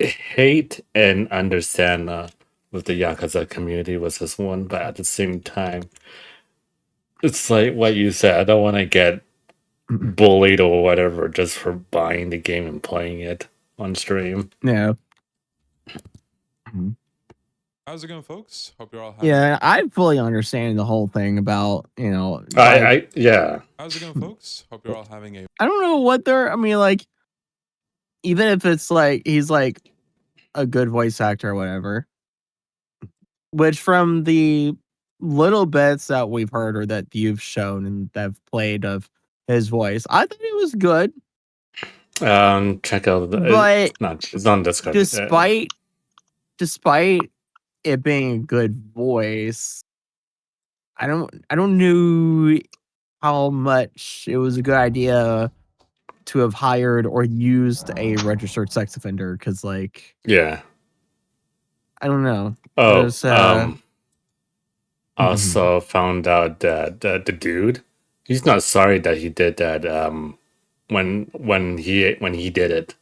hate and understand with the Yakuza community was this one, but at the same time, it's like what you said. I don't want to get bullied or whatever just for buying the game and playing it on stream. Yeah. How's it going, folks? Hope you're all having. Yeah, I fully understand the whole thing about, Yeah. How's it going, folks? Hope you're all having a. I don't know what they're. I mean, like, even if it's like he's like a good voice actor or whatever, which from the little bits that we've heard or that you've shown and that have played of his voice, I thought it was good. Check out the. But It's not Discord. despite it being a good voice, I don't know how much it was a good idea to have hired or used a registered sex offender, because like, yeah, I don't know. Oh, also found out that the dude, he's not sorry that he did that. When he did it,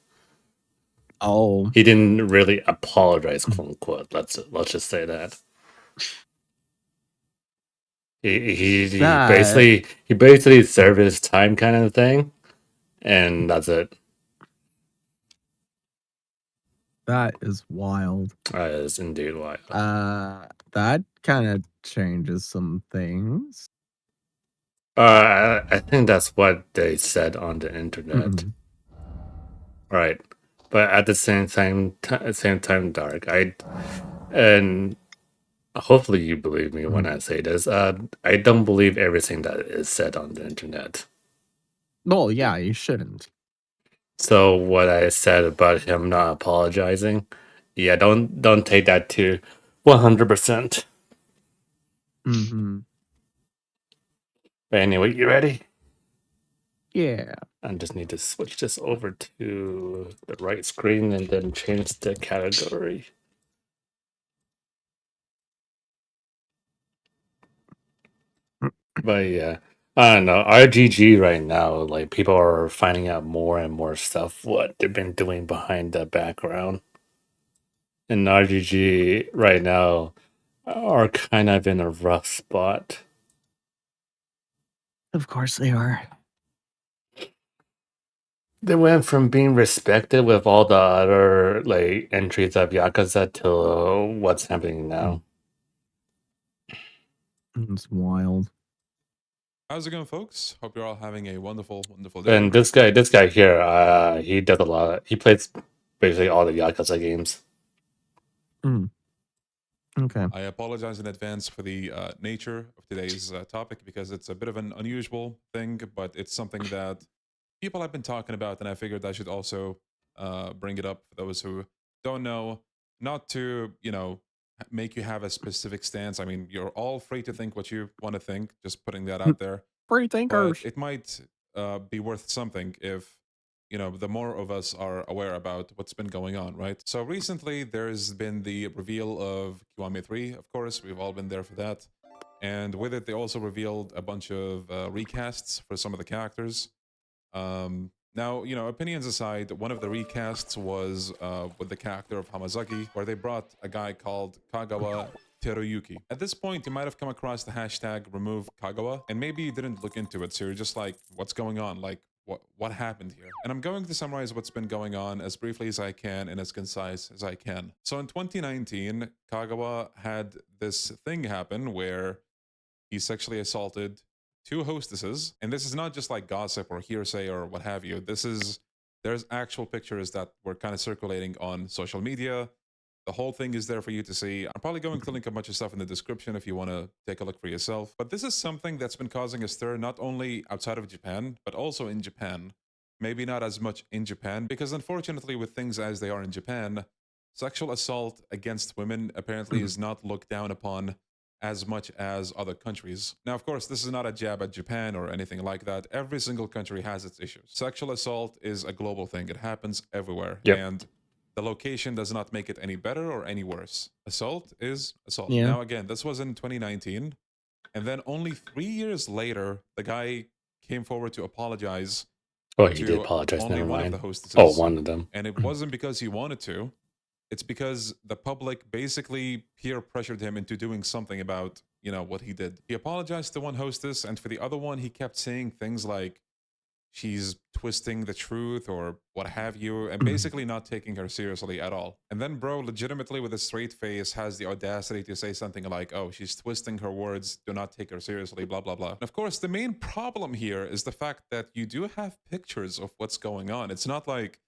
Oh, he didn't really apologize, quote unquote. Let's just say that. He basically served his time, kind of thing, and that's it. that is wild. That is indeed wild. That kind of changes some things. I think that's what they said on the internet. Right, but at the same time, Dark. And hopefully you believe me when I say this. I don't believe everything that is said on the internet. Well, yeah, you shouldn't. So what I said about him not apologizing, yeah, don't take that to 100%. But anyway, you ready? Yeah. I just need to switch this over to the right screen and then change the category. But yeah, I don't know. RGG right now, like people are finding out more and more stuff what they've been doing behind the background. And RGG right now are kind of in a rough spot. Of course they are. They went from being respected with all the other like entries of Yakuza to what's happening now. It's wild. How's it going, folks? Hope you're all having a wonderful day. And this guy here, he does a lot. He plays basically all the Yakuza games. Okay. I apologize in advance for the nature of today's topic because it's a bit of an unusual thing, but it's something that people have been talking about, and I figured I should also bring it up for those who don't know. Not to, make you have a specific stance. I mean, you're all free to think what you want to think, just putting that out there. Free thinkers. But it might be worth something if, the more of us are aware about what's been going on, right? So recently, there's been the reveal of Kiwami 3, of course. We've all been there for that. And with it, they also revealed a bunch of recasts for some of the characters. Now, opinions aside, one of the recasts was with the character of Hamazaki, where they brought a guy called Kagawa Teruyuki. At this point, you might have come across the hashtag remove Kagawa, and maybe you didn't look into it, so you're just like, what's going on? Like, what happened here? And I'm going to summarize what's been going on as briefly as I can and as concise as I can. So in 2019, Kagawa had this thing happen where he sexually assaulted two hostesses, and this is not just like gossip or hearsay or what have you. There's actual pictures that were kind of circulating on social media. The whole thing is there for you to see. I'm probably going to link a bunch of stuff in the description if you want to take a look for yourself. But this is something that's been causing a stir not only outside of Japan, but also in Japan. Maybe not as much in Japan, because unfortunately with things as they are in Japan, sexual assault against women apparently is not looked down upon as much as other countries. Now, of course, this is not a jab at Japan or anything like that. Every single country has its issues. Sexual assault is a global thing. It happens everywhere. Yep. And the location does not make it any better or any worse. Assault is assault. Yeah. Now, again, this was in 2019. And then only 3 years later, the guy came forward to apologize. Oh, he did apologize. Only Never one mind. of the hostesses. Oh, one of them. And it wasn't because he wanted to. it's because the public basically peer pressured him into doing something about, you know, what he did. He apologized to one hostess, and for the other one, he kept saying things like she's twisting the truth or what have you, and basically not taking her seriously at all. And then bro legitimately with a straight face has the audacity to say something like, oh, she's twisting her words, do not take her seriously, blah blah blah. And of course the main problem here is the fact that you do have pictures of what's going on. It's not like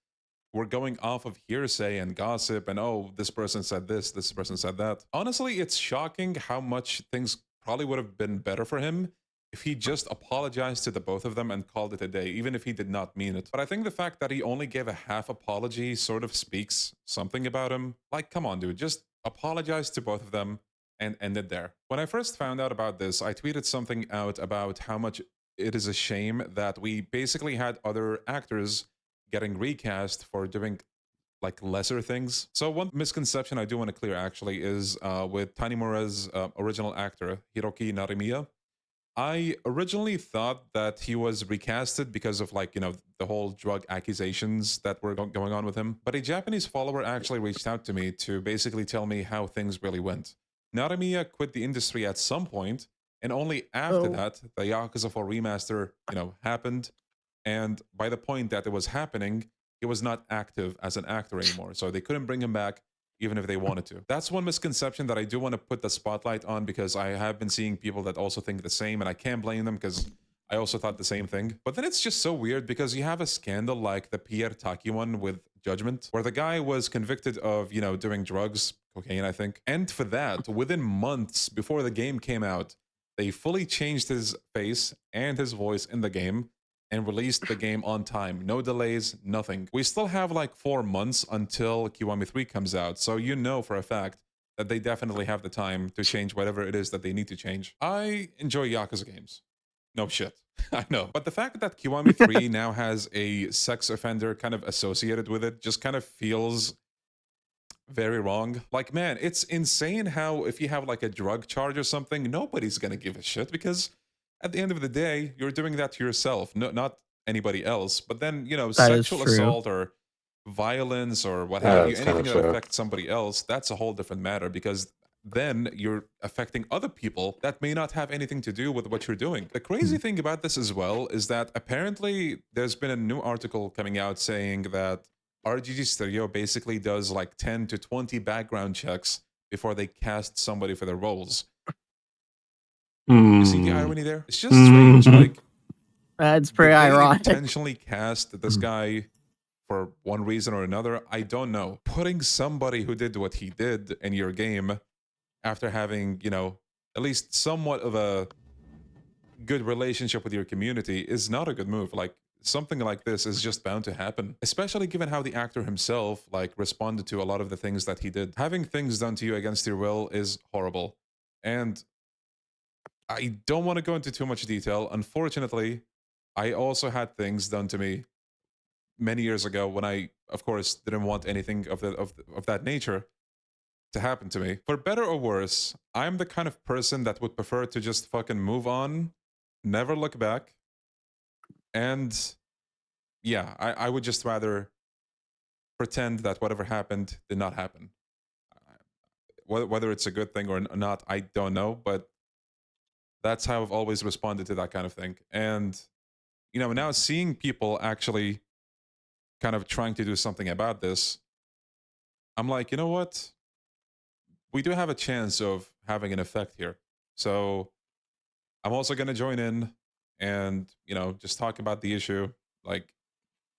we're going off of hearsay and gossip and, oh, this person said this person said that. Honestly, it's shocking how much things probably would have been better for him if he just apologized to the both of them and called it a day, even if he did not mean it. But I think the fact that he only gave a half apology sort of speaks something about him. Like, come on, dude, just apologize to both of them and end it there. When I first found out about this, I tweeted something out about how much it is a shame that we basically had other actors getting recast for doing like lesser things. So one misconception I do want to clear actually is with Tanimura's original actor, Hiroki Narimiya. I originally thought that he was recasted because of, like, you know, the whole drug accusations that were going on with him. But a Japanese follower actually reached out to me to basically tell me how things really went. Narimiya quit the industry at some point, and only after that, the Yakuza 4 remaster, you know, happened. And by the point that it was happening, he was not active as an actor anymore. So they couldn't bring him back even if they wanted to. That's one misconception that I do want to put the spotlight on, because I have been seeing people that also think the same, and I can't blame them because I also thought the same thing. But then it's just so weird because you have a scandal like the Pierre Taki one with Judgment, where the guy was convicted of, you know, doing drugs, cocaine, I think. And for that, within months before the game came out, they fully changed his face and his voice in the game and released the game on time. No delays, nothing. We still have like 4 months until Kiwami 3 comes out, so you know for a fact that they definitely have the time to change whatever it is that they need to change. I enjoy Yakuza games. No shit. I know. But the fact that Kiwami 3 now has a sex offender kind of associated with it just kind of feels very wrong. Like, man, it's insane how if you have like a drug charge or something, nobody's gonna give a shit, because at the end of the day, you're doing that to yourself, not anybody else. But then, you know, That is sexual true. assault or violence or what Yeah, have you, that's kinda anything that true. affects somebody else, that's a whole different matter, because then you're affecting other people that may not have anything to do with what you're doing. The crazy thing about this as well is that apparently there's been a new article coming out saying that RGG Studio basically does like 10 to 20 background checks before they cast somebody for their roles. You see the irony there? It's just strange. Like, That's pretty did they ironic. intentionally cast this guy for one reason or another? I don't know. Putting somebody who did what he did in your game after having, you know, at least somewhat of a good relationship with your community is not a good move. Like, something like this is just bound to happen, especially given how the actor himself like responded to a lot of the things that he did. Having things done to you against your will is horrible. And I don't want to go into too much detail. Unfortunately, I also had things done to me many years ago when I, of course, didn't want anything of that nature to happen to me. For better or worse, I'm the kind of person that would prefer to just fucking move on, never look back, and yeah, I would just rather pretend that whatever happened did not happen. Whether it's a good thing or not, I don't know, but that's how I've always responded to that kind of thing. And, you know, now seeing people actually kind of trying to do something about this, I'm like, you know what? We do have a chance of having an effect here. So I'm also going to join in and, you know, just talk about the issue, like,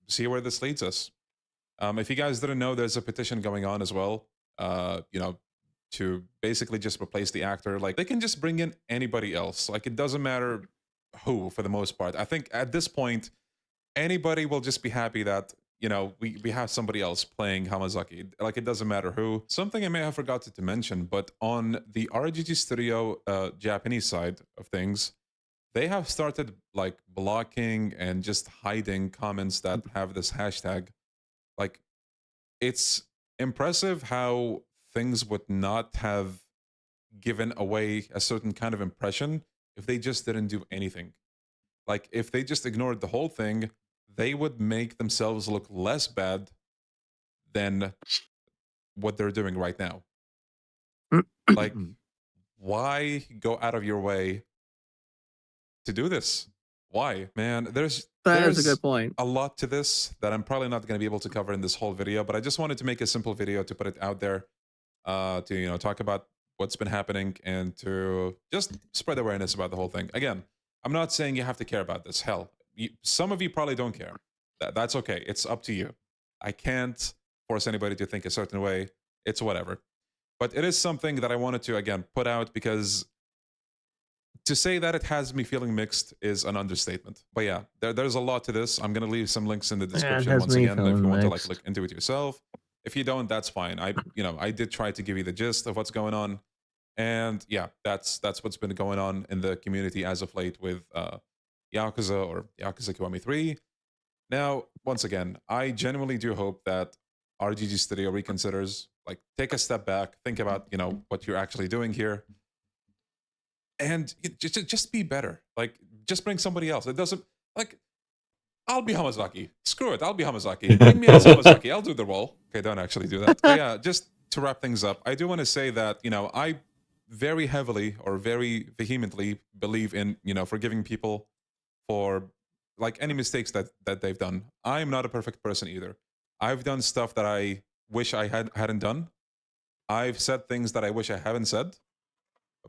see where this leads us. If you guys didn't know, there's a petition going on as well, you know, to basically just replace the actor. Like, they can just bring in anybody else. Like, it doesn't matter who, for the most part. I think at this point, anybody will just be happy that, you know, we have somebody else playing Hamazaki. Like, it doesn't matter who. Something I may have forgotten to mention, but on the RGG Studio Japanese side of things, they have started like blocking and just hiding comments that have this hashtag. Like, it's impressive how things would not have given away a certain kind of impression if they just didn't do anything. Like, if they just ignored the whole thing, they would make themselves look less bad than what they're doing right now. Like, why go out of your way to do this? Why, man? There's That is a good point. a lot to this that I'm probably not going to be able to cover in this whole video, but I just wanted to make a simple video to put it out there, to talk about what's been happening and to just spread awareness about the whole thing. Again, I'm not saying you have to care about this. Hell, some of you probably don't care. That's okay. It's up to you. I can't force anybody to think a certain way. It's whatever. But it is something that I wanted to, again, put out because to say that it has me feeling mixed is an understatement. But yeah, there's a lot to this. I'm going to leave some links in the description once again if you want to like look into it yourself. If you don't, that's fine. I did try to give you the gist of what's going on. And yeah, that's what's been going on in the community as of late with Yakuza or Yakuza Kiwami 3. Now, once again, I genuinely do hope that RGG Studio reconsiders, like, take a step back, think about, what you're actually doing here. And just be better. Like, just bring somebody else. It doesn't, like, I'll be Hamazaki. Screw it, I'll be Hamazaki. Bring me as Hamazaki. I'll do the role. Okay, don't actually do that. But yeah, just to wrap things up, I do want to say that, I very heavily or very vehemently believe in, forgiving people for, like, any mistakes that they've done. I'm not a perfect person either. I've done stuff that I wish I hadn't done. I've said things that I wish I haven't said.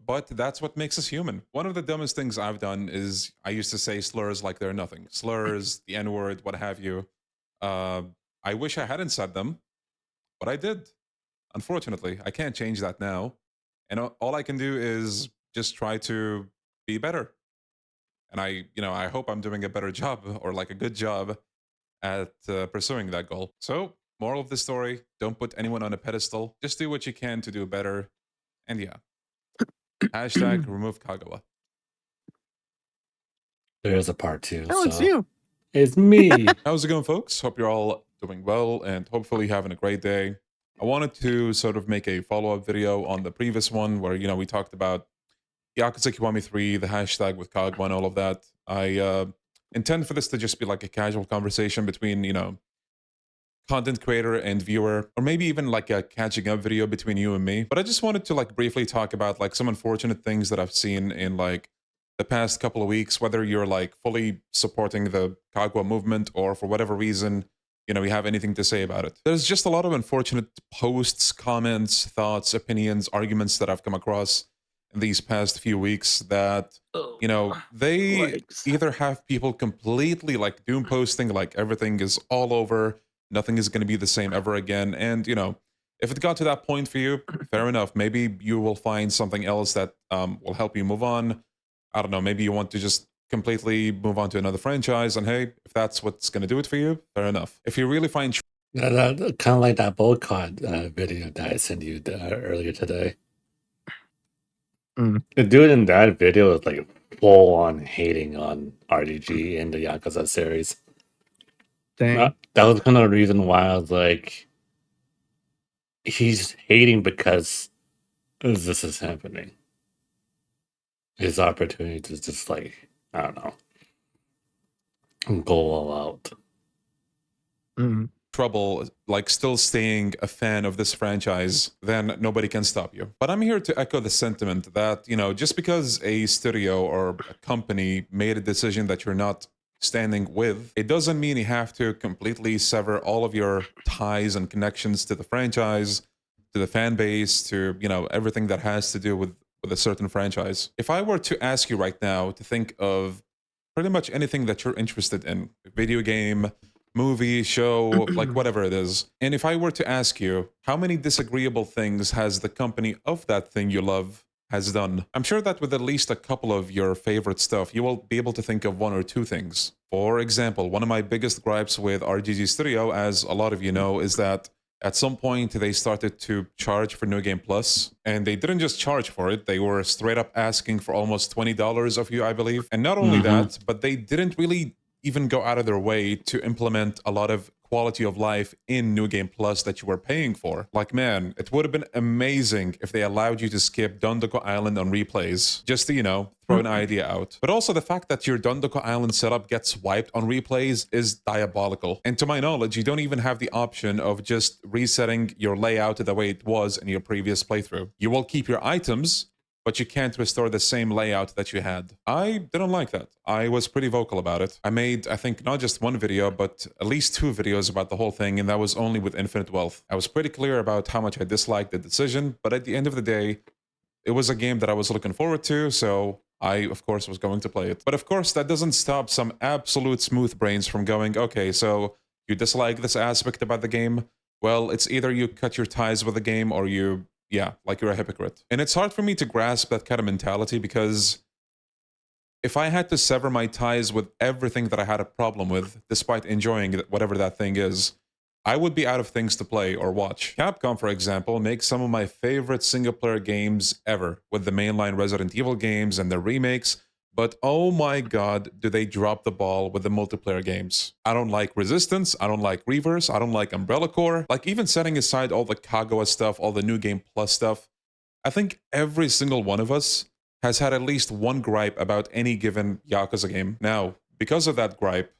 But that's what makes us human. One of the dumbest things I've done is I used to say slurs like they're nothing. Slurs, the N-word, what have you. I wish I hadn't said them, but I did. Unfortunately, I can't change that now. And all I can do is just try to be better. And I hope I'm doing a better job or like a good job at pursuing that goal. So, moral of the story, don't put anyone on a pedestal. Just do what you can to do better. And yeah. Hashtag remove Kagawa. There's a part 2. Oh, it's you. It's me. How's it going, folks? Hope you're all doing well and hopefully having a great day. I wanted to sort of make a follow-up video on the previous one where, we talked about Yakuza Kiwami 3, the hashtag with Kagawa and all of that. I intend for this to just be like a casual conversation between, content creator and viewer, or maybe even like a catching up video between you and me. But I just wanted to like briefly talk about like some unfortunate things that I've seen in like the past couple of weeks, whether you're like fully supporting the Kagawa movement or for whatever reason, you have anything to say about it. There's just a lot of unfortunate posts, comments, thoughts, opinions, arguments that I've come across in these past few weeks that, they either have people completely like doom posting, like everything is all over, nothing is going to be the same ever again. And, if it got to that point for you, fair enough. Maybe you will find something else that will help you move on. I don't know. Maybe you want to just completely move on to another franchise. And hey, if that's what's going to do it for you, fair enough. If you really find... Kind of like that boycott video that I sent you earlier today. The dude in that video is like full on hating on RGG in the Yakuza series. Dang. That was kind of the reason why I was like, he's hating because this is happening. His opportunity to just like, I don't know, go all out. Trouble, like still staying a fan of this franchise, then nobody can stop you. But I'm here to echo the sentiment that, just because a studio or a company made a decision that you're not standing with, it doesn't mean you have to completely sever all of your ties and connections to the franchise, to the fan base, to, everything that has to do with a certain franchise. If I were to ask you right now to think of pretty much anything that you're interested in, video game, movie, show, like whatever it is, and if I were to ask you, how many disagreeable things has the company of that thing you love has done? I'm sure that with at least a couple of your favorite stuff, you will be able to think of one or two things. For example, one of my biggest gripes with RGG Studio, as a lot of you know, is that at some point they started to charge for New Game Plus, and they didn't just charge for it, they were straight up asking for almost $20 of you, I believe. And not only that, but they didn't really even go out of their way to implement a lot of quality of life in New Game Plus that you were paying for. Like, man, it would have been amazing if they allowed you to skip Dondoko Island on replays, just to, you know, throw an idea out. But also the fact that your Dondoko Island setup gets wiped on replays is diabolical. And to my knowledge, you don't even have the option of just resetting your layout the way it was in your previous playthrough. You will keep your items, but you can't restore the same layout that you had. I didn't like that. I was pretty vocal about it. I made, I think, not just one video, but at least 2 videos about the whole thing, and that was only with Infinite Wealth. I was pretty clear about how much I disliked the decision, but at the end of the day, it was a game that I was looking forward to, so I, of course, was going to play it. But of course, that doesn't stop some absolute smooth brains from going, okay, so you dislike this aspect about the game? Well, it's either you cut your ties with the game or you, yeah, like you're a hypocrite. And it's hard for me to grasp that kind of mentality because if I had to sever my ties with everything that I had a problem with, despite enjoying whatever that thing is, I would be out of things to play or watch. Capcom, for example, makes some of my favorite single-player games ever, with the mainline Resident Evil games and their remakes, but oh my god, do they drop the ball with the multiplayer games. I don't like Resistance, I don't like Reverse, I don't like Umbrella Corps, like even setting aside all the Kagawa stuff, all the New Game Plus stuff, I think every single one of us has had at least one gripe about any given Yakuza game. Now, because of that gripe,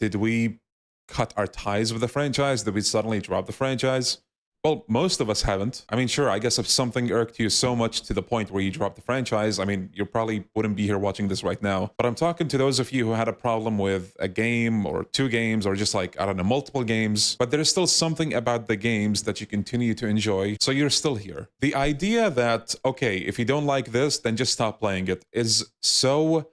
did we cut our ties with the franchise? Did we suddenly drop the franchise? Well, most of us haven't. I mean, sure, I guess if something irked you so much to the point where you dropped the franchise, I mean, you probably wouldn't be here watching this right now. But I'm talking to those of you who had a problem with a game or 2 games or just like, I don't know, multiple games, but there's still something about the games that you continue to enjoy, so you're still here. The idea that, okay, if you don't like this, then just stop playing it is so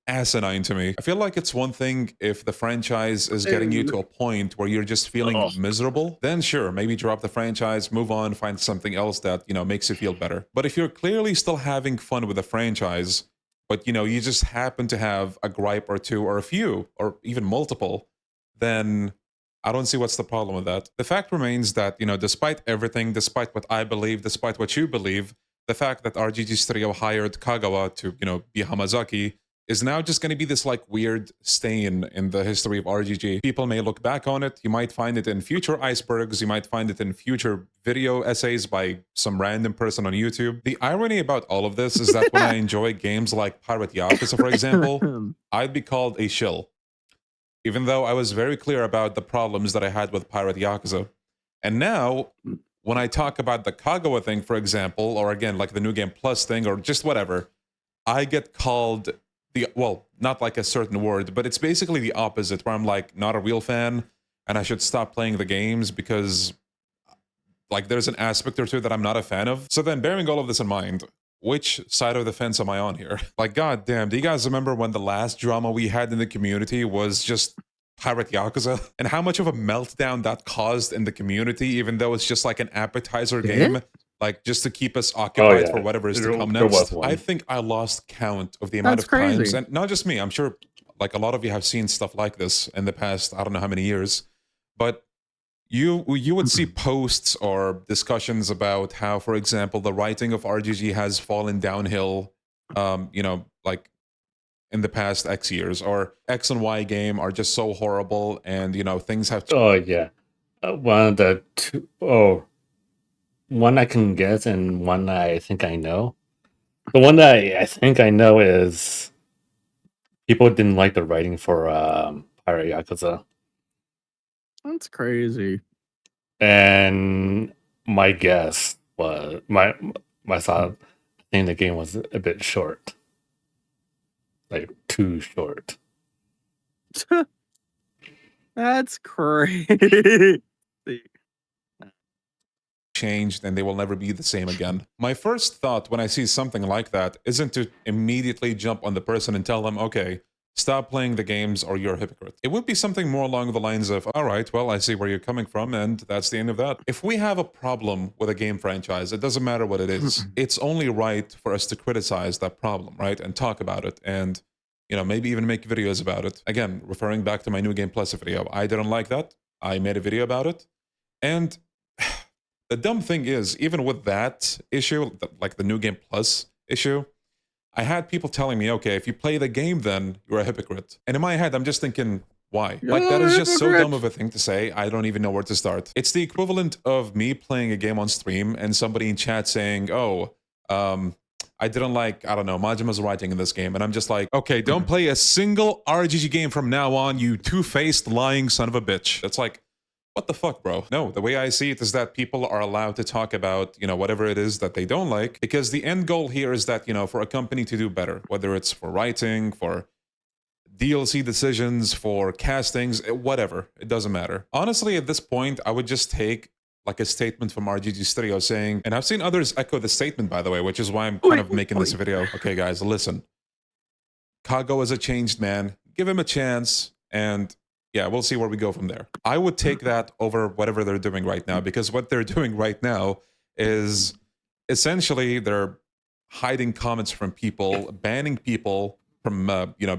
asinine to me. I feel like it's one thing if the franchise is getting you to a point where you're just feeling miserable, then sure, maybe drop the franchise, move on, find something else that, you know, makes you feel better. But if you're clearly still having fun with the franchise, but, you know, you just happen to have a gripe or 2 or a few or even multiple, then I don't see what's the problem with that. The fact remains that, you know, despite everything, despite what I believe, despite what you believe, the fact that RGG Studio hired Kagawa to, you know, be Hamazaki is now just going to be this like weird stain in the history of RGG. People may look back on it. You might find it in future icebergs. You might find it in future video essays by some random person on YouTube. The irony about all of this is that when I enjoy games like Pirate Yakuza, for example, I'd be called a shill, even though I was very clear about the problems that I had with Pirate Yakuza. And now, when I talk about the Kagawa thing, for example, or again, like the New Game Plus thing, or just whatever, I get called the, well, not like a certain word, but it's basically the opposite, where I'm like, not a real fan, and I should stop playing the games because, like, there's an aspect or 2 that I'm not a fan of. So then, bearing all of this in mind, which side of the fence am I on here? Like, goddamn, do you guys remember when the last drama we had in the community was just Pirate Yakuza, and how much of a meltdown that caused in the community, even though it's just like an appetizer game, like just to keep us occupied for whatever is to come next. I think I lost count of the amount of times, and not just me, I'm sure like a lot of you have seen stuff like this in the past, I don't know how many years, but you would see posts or discussions about how, for example, the writing of RGG has fallen downhill, you know, like in the past X years, or X and Y game are just so horrible, and you know things have. Oh yeah, one of the 2. One I can guess, and one I think I know. The one that I think I know is people didn't like the writing for Pirate Yakuza, That's crazy. and my guess was my thought. I think the game was a bit short. Like too short. That's crazy. Changed and they will never be the same again. My first thought when I see something like that isn't to immediately jump on the person and tell them, okay, stop playing the games or you're a hypocrite. It would be something more along the lines of, all right, well, I see where you're coming from, and that's the end of that. If we have a problem with a game franchise, it doesn't matter what it is. It's only right for us to criticize that problem, right? And talk about it, and you know, maybe even make videos about it. Again, referring back to my New Game Plus video, I didn't like that. I made a video about it. And the dumb thing is, even with that issue, like the New Game Plus issue, I had people telling me, okay, if you play the game, then you're a hypocrite. And in my head, I'm just thinking, Why? Like, that is just so dumb of a thing to say. I don't even know where to start. It's the equivalent of me playing a game on stream and somebody in chat saying, oh, I didn't like, I don't know, Majima's writing in this game. And I'm just like, okay, don't play a single RGG game from now on, you two-faced lying son of a bitch. It's like, what the fuck, bro? No, the way I see it is that people are allowed to talk about, whatever it is that they don't like, because the end goal here is that, for a company to do better, whether it's for writing, for DLC decisions, for castings, whatever. It doesn't matter. Honestly, at this point, I would just take like a statement from RGG Studio saying, and I've seen others echo the statement, by the way, which is why I'm kind of making this video. Okay, guys, listen. Kago is a changed man. Give him a chance, and yeah, we'll see where we go from there. I would take that over whatever they're doing right now, because what they're doing right now is essentially they're hiding comments from people, banning people from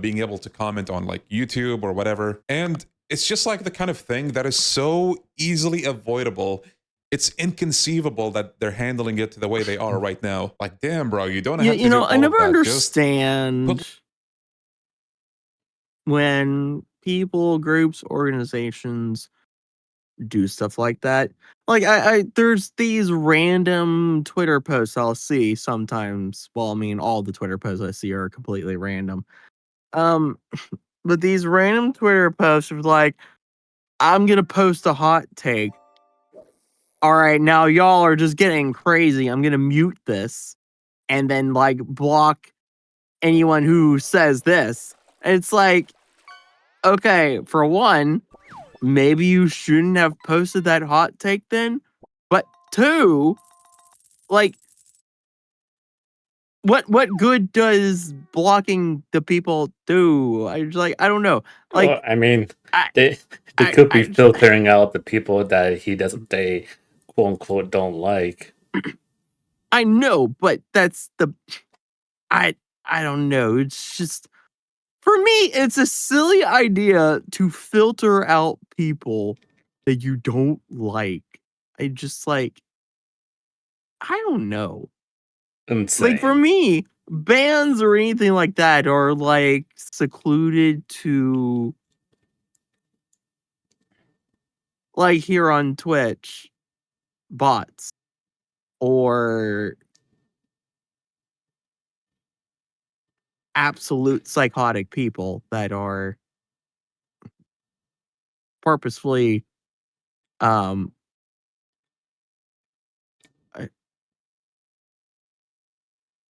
being able to comment on like YouTube or whatever. And it's just like the kind of thing that is so easily avoidable. It's inconceivable that they're handling it the way they are right now. Like, damn, bro, you don't have to do all I never of that. understand when people, groups, organizations do stuff like that. Like, there's these random Twitter posts I'll see sometimes. Well, I mean, all the Twitter posts I see are completely random. But these random Twitter posts are like, I'm gonna post a hot take. All right, now y'all are just getting crazy. I'm gonna mute this and then like block anyone who says this. And it's like, okay, for one, maybe you shouldn't have posted that hot take then. But two, like, what good does blocking the people do? I don't know. Like, well, I mean, I, they could be filtering out the people that they quote unquote don't like. I know, but that's the I don't know. It's just, for me, it's a silly idea to filter out people that you don't like. I just like, I don't know. Insane. Like, for me, bans or anything like that are like secluded to, like, here on Twitch, bots or absolute psychotic people that are purposefully uh,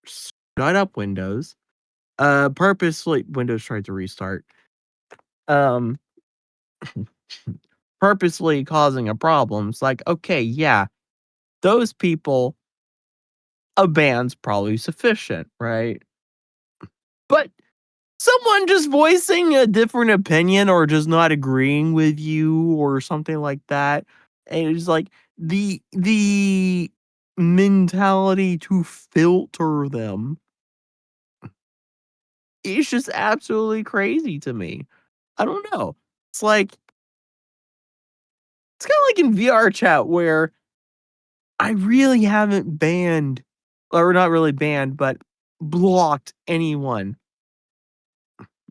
shut up, Windows. Purposefully, Windows tried to restart. Purposely causing a problem. It's like, okay, yeah, those people, a ban's probably sufficient, right? But someone just voicing a different opinion or just not agreeing with you or something like that, and it's like the mentality to filter them is just absolutely crazy to me. I don't know. It's like, it's kind of like in VR chat where I really haven't banned, or not really banned, but blocked anyone.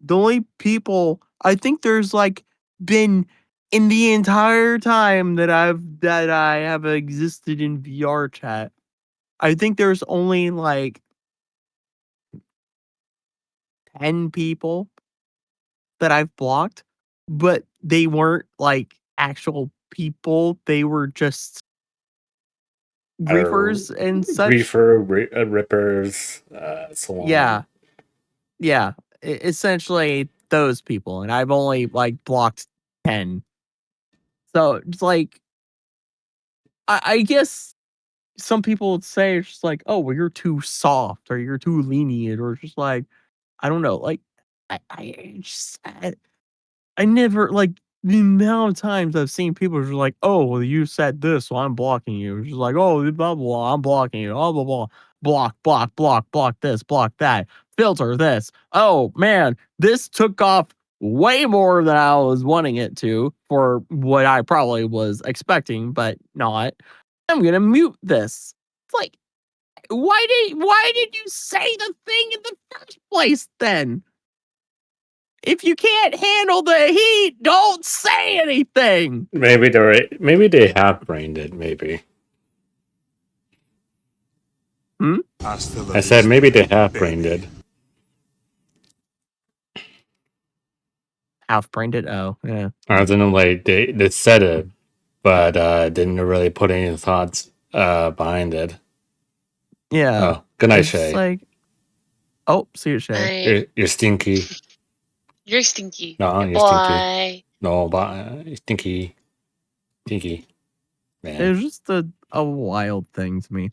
The only people, I think there's like been, in the entire time that I have existed in VR chat, I think there's only like 10 people that I've blocked, but they weren't like actual people. They were just griefers and such. Rippers, so on. Yeah. Yeah. Essentially those people. And I've only like blocked 10. So it's like, I guess some people would say it's just like, oh, well, you're too soft or you're too lenient, or just like, I don't know. Like, I never, like, the amount of times I've seen people who are like, oh, well, you said this, so I'm blocking you. It's just like, oh, blah, blah, I'm blocking you. Blah, blah, blah. Block this, block that, filter this. Oh, man, this took off way more than I was wanting it to for what I probably was expecting, but not. I'm going to mute this. It's like, why did you say the thing in the first place then? If you can't handle the heat, don't say anything. Maybe they have brained it. Maybe. I said maybe they have brained it. Half-brained it? Oh, yeah. I don't know, like they said it, but didn't really put any thoughts behind it. Yeah. Oh, good night, It's just Shay. like, oh, see you, Shay. You're stinky. You're stinky. No, you're Bye. stinky. No, but stinky. Stinky. It Man. was just a wild thing to me.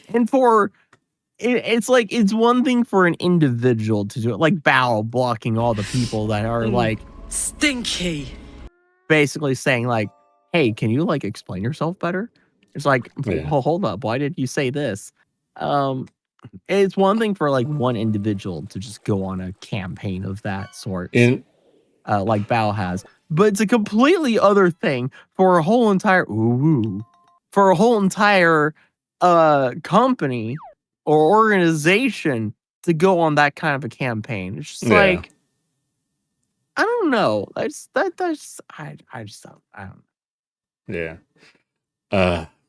And for it's like it's one thing for an individual to do it, like Bao blocking all the people that are like stinky, basically saying like, "Hey, can you like explain yourself better?" It's like, Yeah. hold up, why did you say this? It's one thing for like one individual to just go on a campaign of that sort, like Bao has, but it's a completely other thing for a whole entire company or organization to go on that kind of a campaign. It's just like, I don't know. I just don't. Yeah.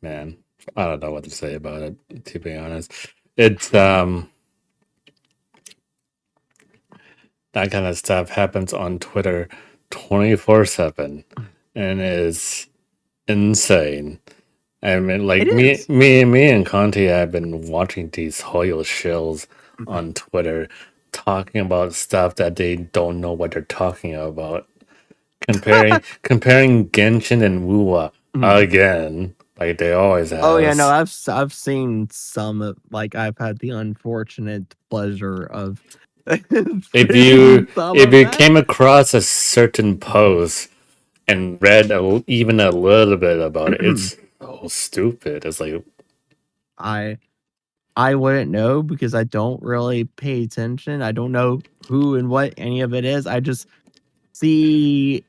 Man, I don't know what to say about it, to be honest. It's that kind of stuff happens on Twitter 24/7 and is insane. I mean, like me and Conti have been watching these Hoyo shills on Twitter talking about stuff that they don't know what they're talking about. Comparing Genshin and Wuwa again, like they always have. Oh yeah, no, I've seen some of, like, I've had the unfortunate pleasure of if you came across a certain post and read even a little bit about it, it's so stupid. It's like I wouldn't know because I don't really pay attention. I don't know who and what any of it is. I just see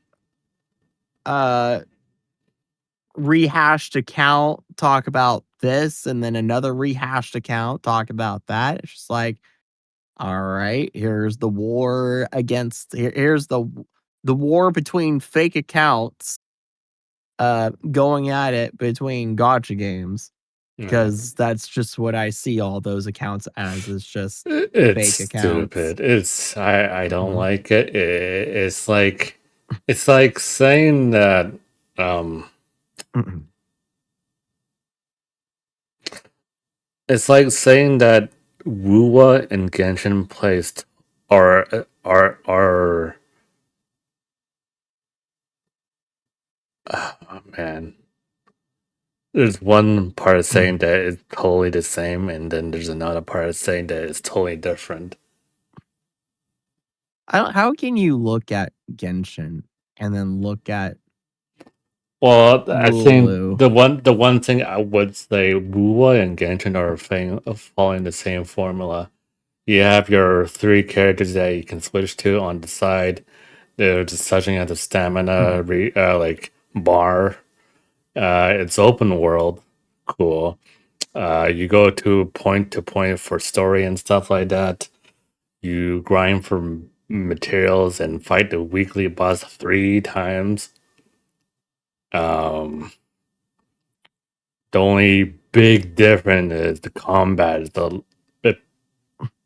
rehashed account talk about this and then another rehashed account talk about that. It's just like, all right, here's the war against here's the war between fake accounts going at it between gotcha games. Because that's just what I see all those accounts as, is just it's fake accounts. Stupid. It's I don't like it. It's like saying that it's like saying that Wuwa and Genshin placed are oh man. There's one part saying that it's totally the same, and then there's another part saying that it's totally different. How can you look at Genshin and then look at Well, I think Wooloo? the one thing I would say, Wuwa and Genshin are following the same formula. You have your 3 characters that you can switch to on the side. There's such as a stamina like bar. It's open world, cool. You go to point for story and stuff like that. You grind for materials and fight the weekly boss 3 times. The only big difference is the combat is a bit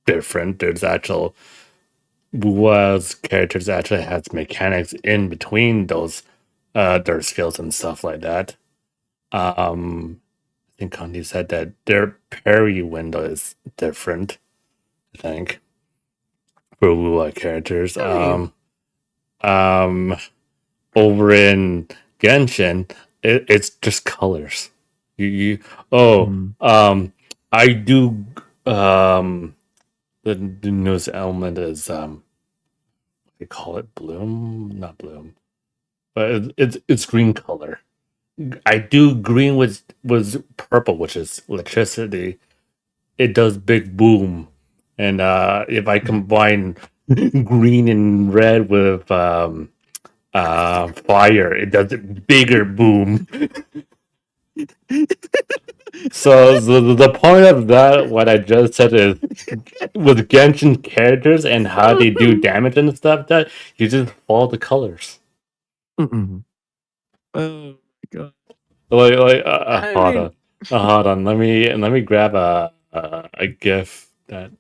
different. There's actual Wua's characters actually has mechanics in between those their skills and stuff like that. I think Conti said that their parry window is different, I think, for Wua characters. Over in Genshin, it's just colors. I do the newest element is they call it bloom, not bloom, but it's green color. I do green was purple, which is electricity. It does big boom, and if I combine green and red with fire, it does a bigger boom. So the point of that, what I just said is, with Genshin characters and how they do damage and stuff, that you just follow the colors. Mm-mm. Oh my god! I Hold mean, on, hold on. Let me grab a GIF that,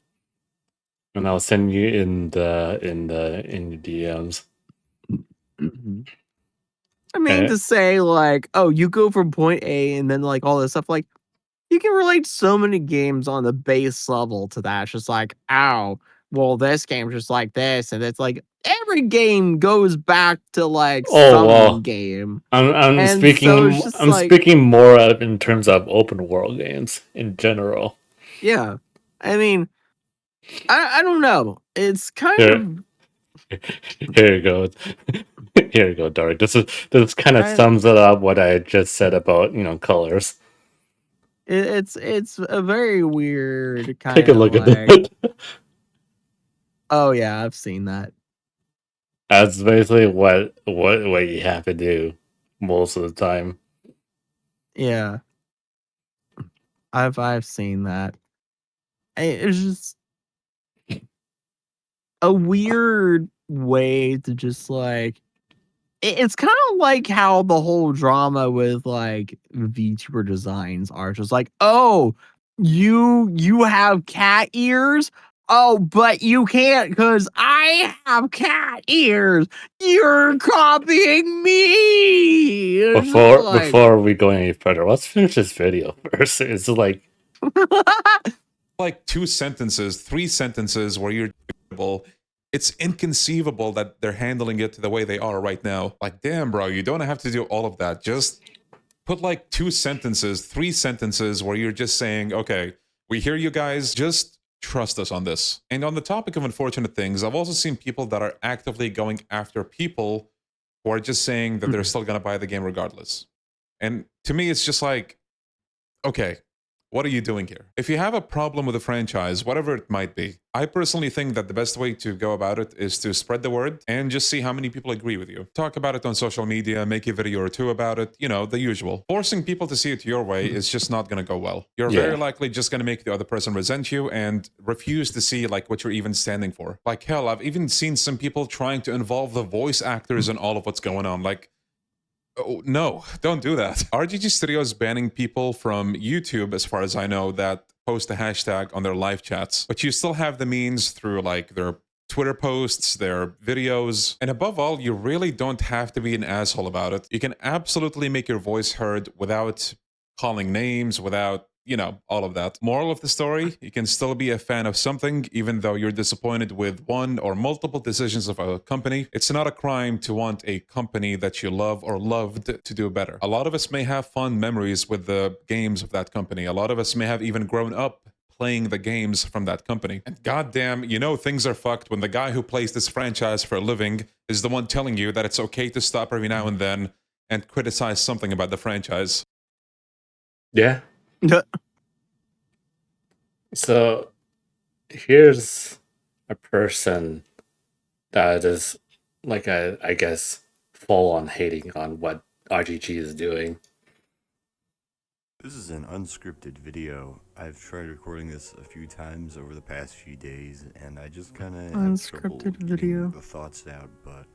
and I'll send you in the DMs. mhm. I mean Okay. to say like, oh, you go from point A and then like all this stuff. Like, you can relate so many games on the base level to that. It's just like, ow, well, this game's just like this, and it's like every game goes back to like Oh some well, game, I'm and so it's speaking just I'm like, speaking more of in terms of open world games in general. yeah. I mean, I don't know. It's kind Here, of here you go. Here you go, Dark. This kind of I, sums it up what I just said about colors. it's a very weird Take kind a of look at like, that. oh yeah, I've seen that. That's basically what you have to do most of the time. Yeah, I've seen that. It's just a weird way to just like it's kind of like how the whole drama with like VTuber designs are just like, oh, you have cat ears. Oh, but you can't because I have cat ears. You're copying me. It's just like, Before we go any further, let's finish this video first. It's like, Like 2 sentences, 3 sentences where you're it's inconceivable that they're handling it the way they are right now. Like, damn, bro, you don't have to do all of that. Just put like 2 sentences, 3 sentences where you're just saying, okay, we hear you guys, just trust us on this. And on the topic of unfortunate things, I've also seen people that are actively going after people who are just saying that they're still going to buy the game regardless. And to me, it's just like, okay, what are you doing here? If you have a problem with a franchise, whatever it might be, I personally think that the best way to go about it is to spread the word and just see how many people agree with you. Talk about it on social media, make a video or two about it, the usual. Forcing people to see it your way is just not going to go well. You're yeah. very likely just going to make the other person resent you and refuse to see like what you're even standing for. Like hell, I've even seen some people trying to involve the voice actors in all of what's going on. Like, oh, no, don't do that. RGG Studio is banning people from YouTube, as far as I know, that post a hashtag on their live chats. But you still have the means through like their Twitter posts, their videos. And above all, you really don't have to be an asshole about it. You can absolutely make your voice heard without calling names, without all of that. Moral of the story, you can still be a fan of something, even though you're disappointed with one or multiple decisions of a company. It's not a crime to want a company that you love or loved to do better. A lot of us may have fond memories with the games of that company. A lot of us may have even grown up playing the games from that company. And goddamn, things are fucked when the guy who plays this franchise for a living is the one telling you that it's okay to stop every now and then and criticize something about the franchise. Yeah. So here's a person that is like I guess full on hating on what RGG is doing. This is an unscripted video. I've tried recording this a few times over the past few days, and I just kind of have trouble Unscripted getting video. the thoughts out, but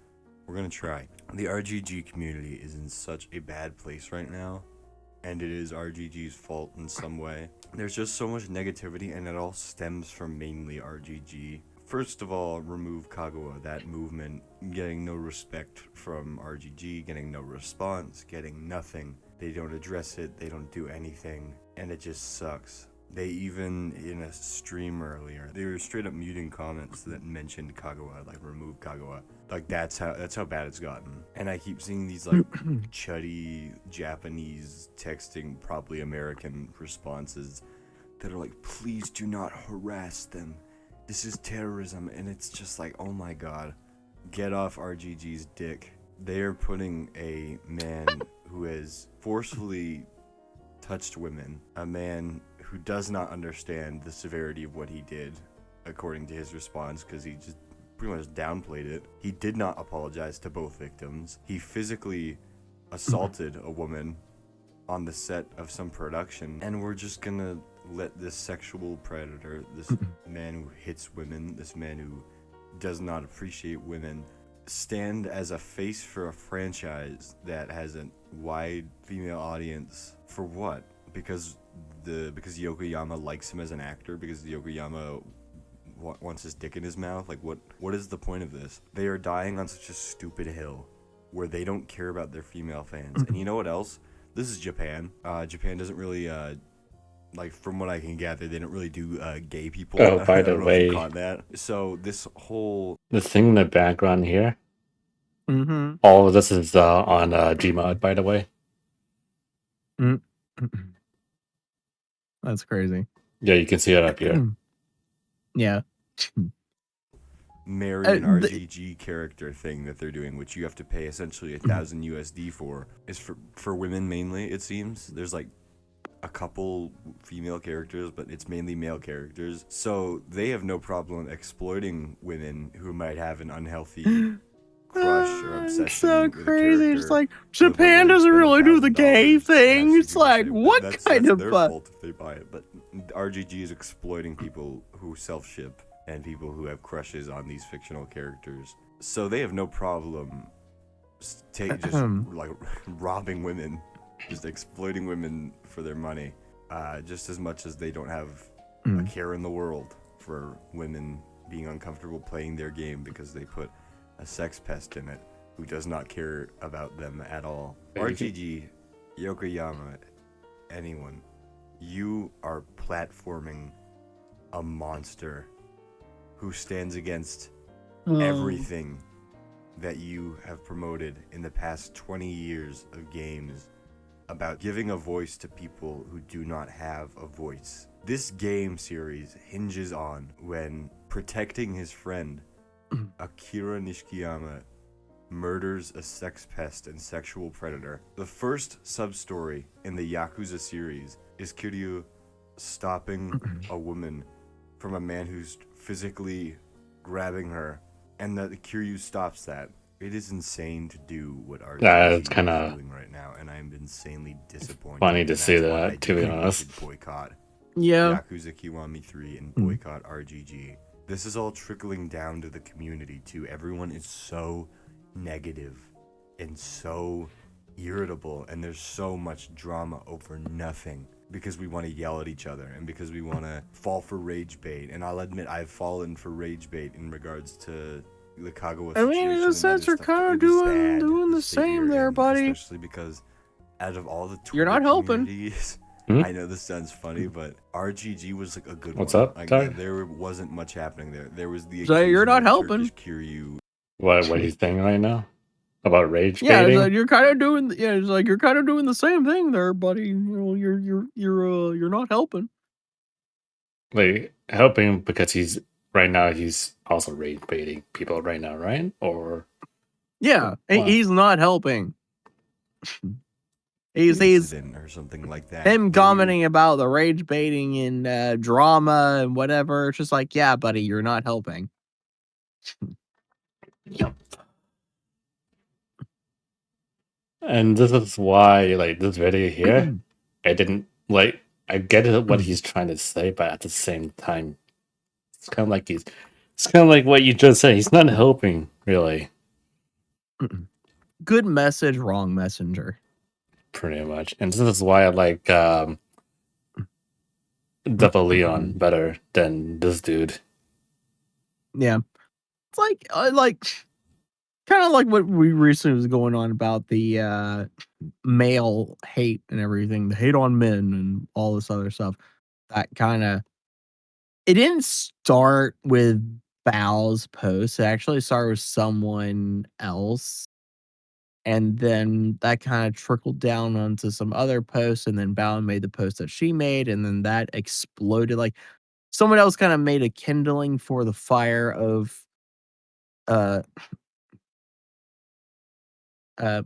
we're gonna try. The RGG community is in such a bad place right now, and it is RGG's fault in some way. There's just so much negativity, and it all stems from mainly RGG. First of all, remove Kagawa, that movement, getting no respect from RGG, getting no response, getting nothing. They don't address it, they don't do anything, and it just sucks. They even, in a stream earlier, they were straight up muting comments that mentioned Kagawa, like remove Kagawa. Like that's how bad it's gotten. And I keep seeing these like chuddy Japanese texting, probably American responses that are like, please do not harass them. This is terrorism. And it's just like, oh my god, get off RGG's dick. They are putting a man who has forcefully touched women, a man who does not understand the severity of what he did, according to his response, because he just pretty much downplayed it. He did not apologize to both victims. He physically assaulted a woman on the set of some production, and we're just gonna let this sexual predator, this man who hits women, this man who does not appreciate women, stand as a face for a franchise that has a wide female audience. For what? Because Yokoyama likes him as an actor, because Yokoyama wants his dick in his mouth. Like, what is the point of this? They are dying on such a stupid hill where they don't care about their female fans. And you know what else? This is Japan. Japan doesn't really like, from what I can gather, they don't really do gay people. Oh, by I the don't know if you way, caught that. So this whole the thing in the background here, Mm-hmm. all of this is on Gmod, by the way. That's crazy. Yeah, you can see it up here. Yeah. marry an RGG character thing that they're doing, which you have to pay essentially 1,000 USD for, is for women mainly, it seems. There's like a couple female characters, but it's mainly male characters. So they have no problem exploiting women who might have an unhealthy crush or obsession. So with crazy. It's like to the point Japan where doesn't they really do the spend gay $1,000, and thing. I've It's seen like, people say what that's kind of their fault if they buy it. But RGG is exploiting people who self-ship and people who have crushes on these fictional characters. So they have no problem just like robbing women, just exploiting women for their money, just as much as they don't have a care in the world for women being uncomfortable playing their game because they put a sex pest in it who does not care about them at all. RGG, Yokoyama, anyone, you are platforming a monster who stands against everything that you have promoted in the past 20 years of games about giving a voice to people who do not have a voice. This game series hinges on when protecting his friend, Akira Nishikiyama, murders a sex pest and sexual predator. The first sub-story in the Yakuza series is Kiryu stopping a woman from a man who's physically grabbing her, and that Kiryu stops that. It is insane to do what RGG is doing right now, and I am insanely disappointed. Funny to see that, to be honest. Boycott Yakuza Kiwami 3 and boycott RGG. This is all trickling down to the community too. Everyone is so negative and so irritable, and there's so much drama over nothing because we want to yell at each other and because we want to fall for rage bait. And I'll admit I've fallen for rage bait in regards to the Kagawa situation. I mean, in a sense, you're kind of doing the same there, buddy. Especially because out of all the Twitter you're not helping. I know this sounds funny, but RGG was like a good one. What's up? Like, there wasn't much happening there. There was the so you're not helping. Kiryu. What are you saying right now about rage yeah, baiting? it's like you're kind of doing. Yeah, it's like you're kind of doing the same thing there, buddy. You know, you're not helping. Like helping because he's also rage baiting people right now, right? Or yeah, he's not helping. He's or something like that. Him commenting about the rage baiting and drama and whatever. It's just like, yeah, buddy, you're not helping. Yep. And this is why, like, this video here, I didn't like. I get what he's trying to say, but at the same time, it's kind of like what you just said. He's not helping, really. Good message, wrong messenger. Pretty much. And this is why I like Devil Leon better than this dude. Yeah. It's like kind of like what we recently was going on about the male hate and everything, the hate on men and all this other stuff. That kind of, it didn't start with Bao's post. It actually started with someone else. And then that kind of trickled down onto some other posts, and then Bao made the post that she made, and then that exploded. Like, someone else kind of made a kindling for the fire of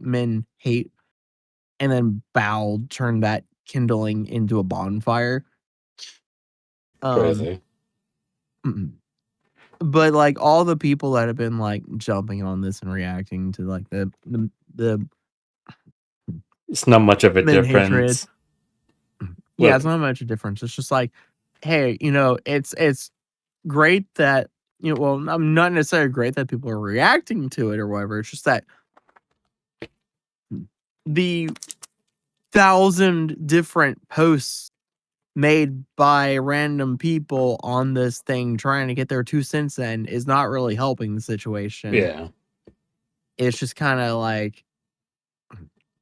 men hate, and then Bao turned that kindling into a bonfire. Crazy. But like all the people that have been like jumping on this and reacting to like the It's not much of a Men hatred. difference. Yeah, Well, it's not much of a difference. It's just like, hey, it's great that well, I'm not necessarily great that people are reacting to it or whatever. It's just that the 1,000 different posts made by random people on this thing trying to get their 2 cents in is not really helping the situation. yeah. It's just kind of like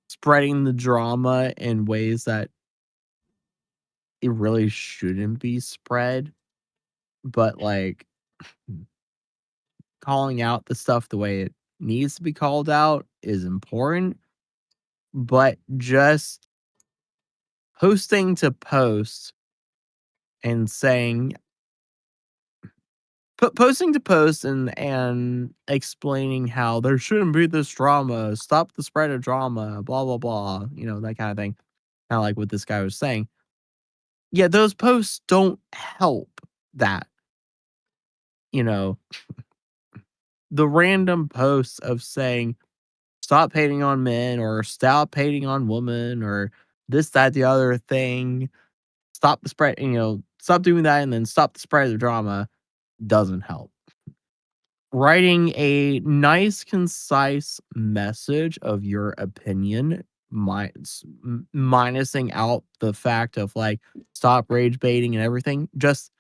spreading the drama in ways that it really shouldn't be spread. But like calling out the stuff the way it needs to be called out is important. But just posting to post and saying posting to post and explaining how there shouldn't be this drama, stop the spread of drama, blah blah blah, that kind of thing. Kind of like what this guy was saying. Yeah, those posts don't help that. The random posts of saying stop hating on men or stop hating on women or this, that, the other thing, stop the spread, stop doing that and then stop the spread of the drama doesn't help. Writing a nice, concise message of your opinion, minusing out the fact of like stop rage baiting and everything, just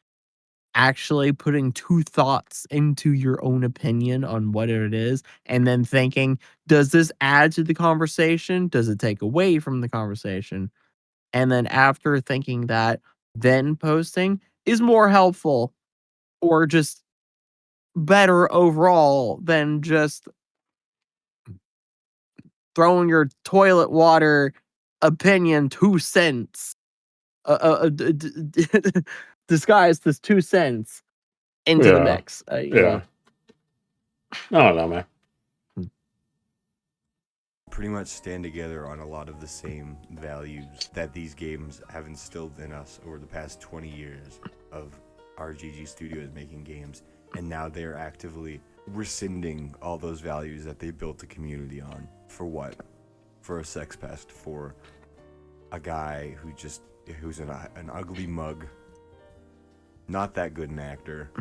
actually putting 2 thoughts into your own opinion on what it is, and then thinking, does this add to the conversation? Does it take away from the conversation? And then after thinking that, then posting is more helpful or just better overall than just throwing your toilet water opinion 2 cents disguised as 2 cents into the Yeah. mix. Yeah. I don't know, man. Pretty much stand together on a lot of the same values that these games have instilled in us over the past 20 years of RGG Studios making games, and now they're actively rescinding all those values that they built the community on. For what? For a sex pest, for a guy who's an ugly mug, not that good an actor.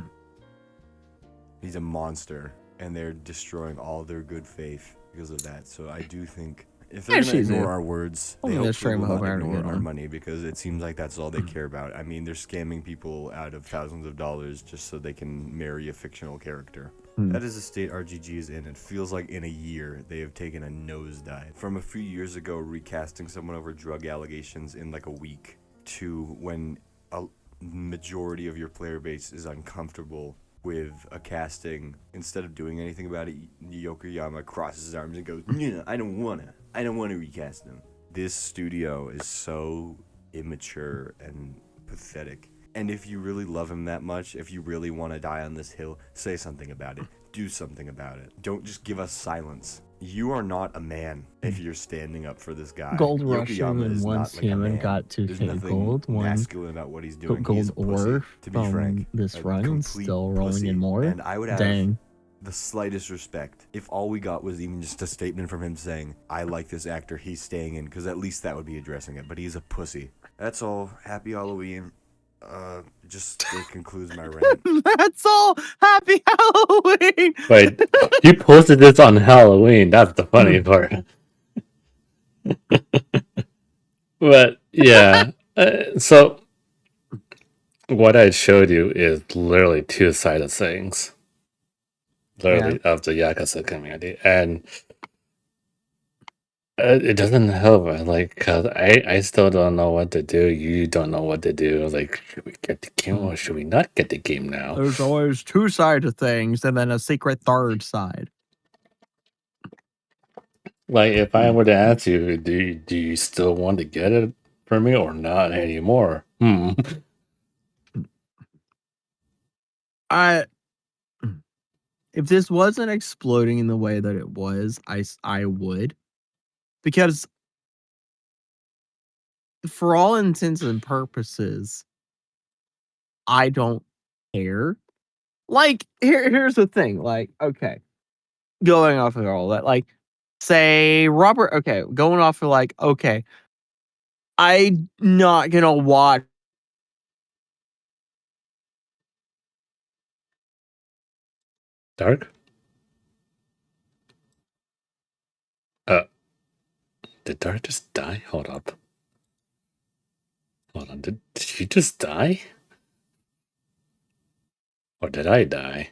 He's a monster, and they're destroying all their good faith because of that. So I do think if they're going to ignore our words, they hopefully will not ignore our money, because it seems like that's all they care about. I mean, they're scamming people out of thousands of dollars just so they can marry a fictional character. That is the state RGG is in. It feels like in a year they have taken a nosedive. From a few years ago, recasting someone over drug allegations in like a week, to when a majority of your player base is uncomfortable with a casting. Instead of doing anything about it, Yokoyama crosses his arms and goes, "Yeah, I don't wanna recast him." This studio is so immature and pathetic. And if you really love him that much, if you really want to die on this hill, say something about it. Do something about it. Don't just give us silence. You are not a man if you're standing up for this guy. Gold Rush is once not like human a man. got 2K There's nothing gold, one masculine about what he's doing. gold He's a pussy, ore to be frank. this A run, complete still rolling pussy. in more. And I would have Dang. the slightest respect if all we got was even just a statement from him saying, "I like this actor, he's staying in," because at least that would be addressing it. But he's a pussy. That's all. Happy Halloween. It concludes my rant. That's all. Happy Halloween. Wait, you posted this on Halloween. That's the funny part. But yeah, so what I showed you is literally 2 sided things, literally of the Yakuza community, and it doesn't help. Like, cause I still don't know what to do. You don't know what to do. Like, should we get the game or should we not get the game now? There's always 2 sides of things and then a secret third side. Like, if I were to ask you, do you still want to get it for me or not anymore? If this wasn't exploding in the way that it was, I would, because for all intents and purposes, I don't care. Like, here's the thing. Like, okay, going off of all that, like, say Robert. Okay, going off of like, okay, I'm not gonna watch. Dark? Did Dark just die? Hold up. Hold on. Did he just die? Or did I die?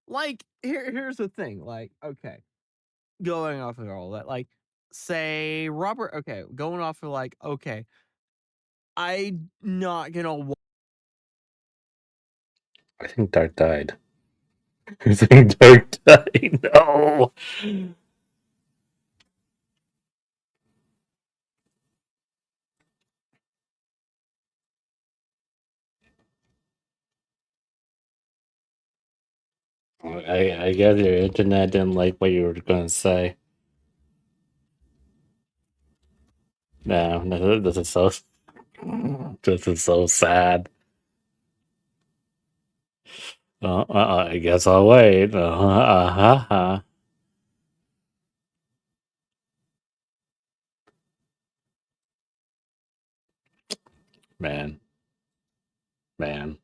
Like, here's the thing. Like, okay, going off of all that, like, say Robert. Okay, going off of like, okay, I'm not gonna. I think Dark died. I think Dark died. No. I guess your internet didn't like what you were gonna say. No, this is so. This is so sad. I guess I'll wait. Man, man.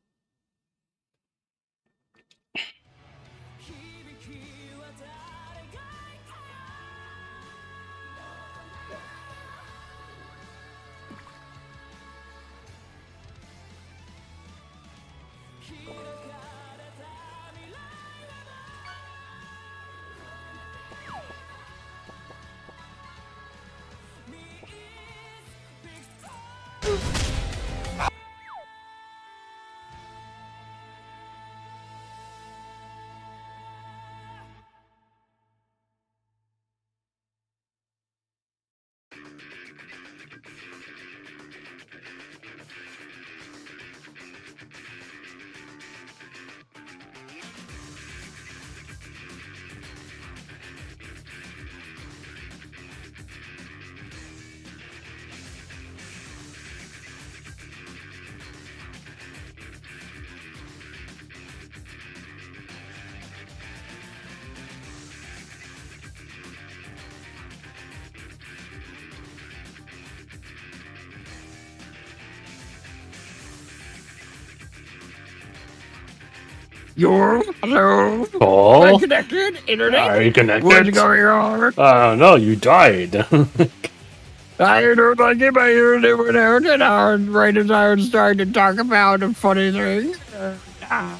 Hello. Paul? Connected internet. Are you connected? What's going on? No, you died. I don't like it. My internet went out, and right as I was starting to talk about a funny thing. I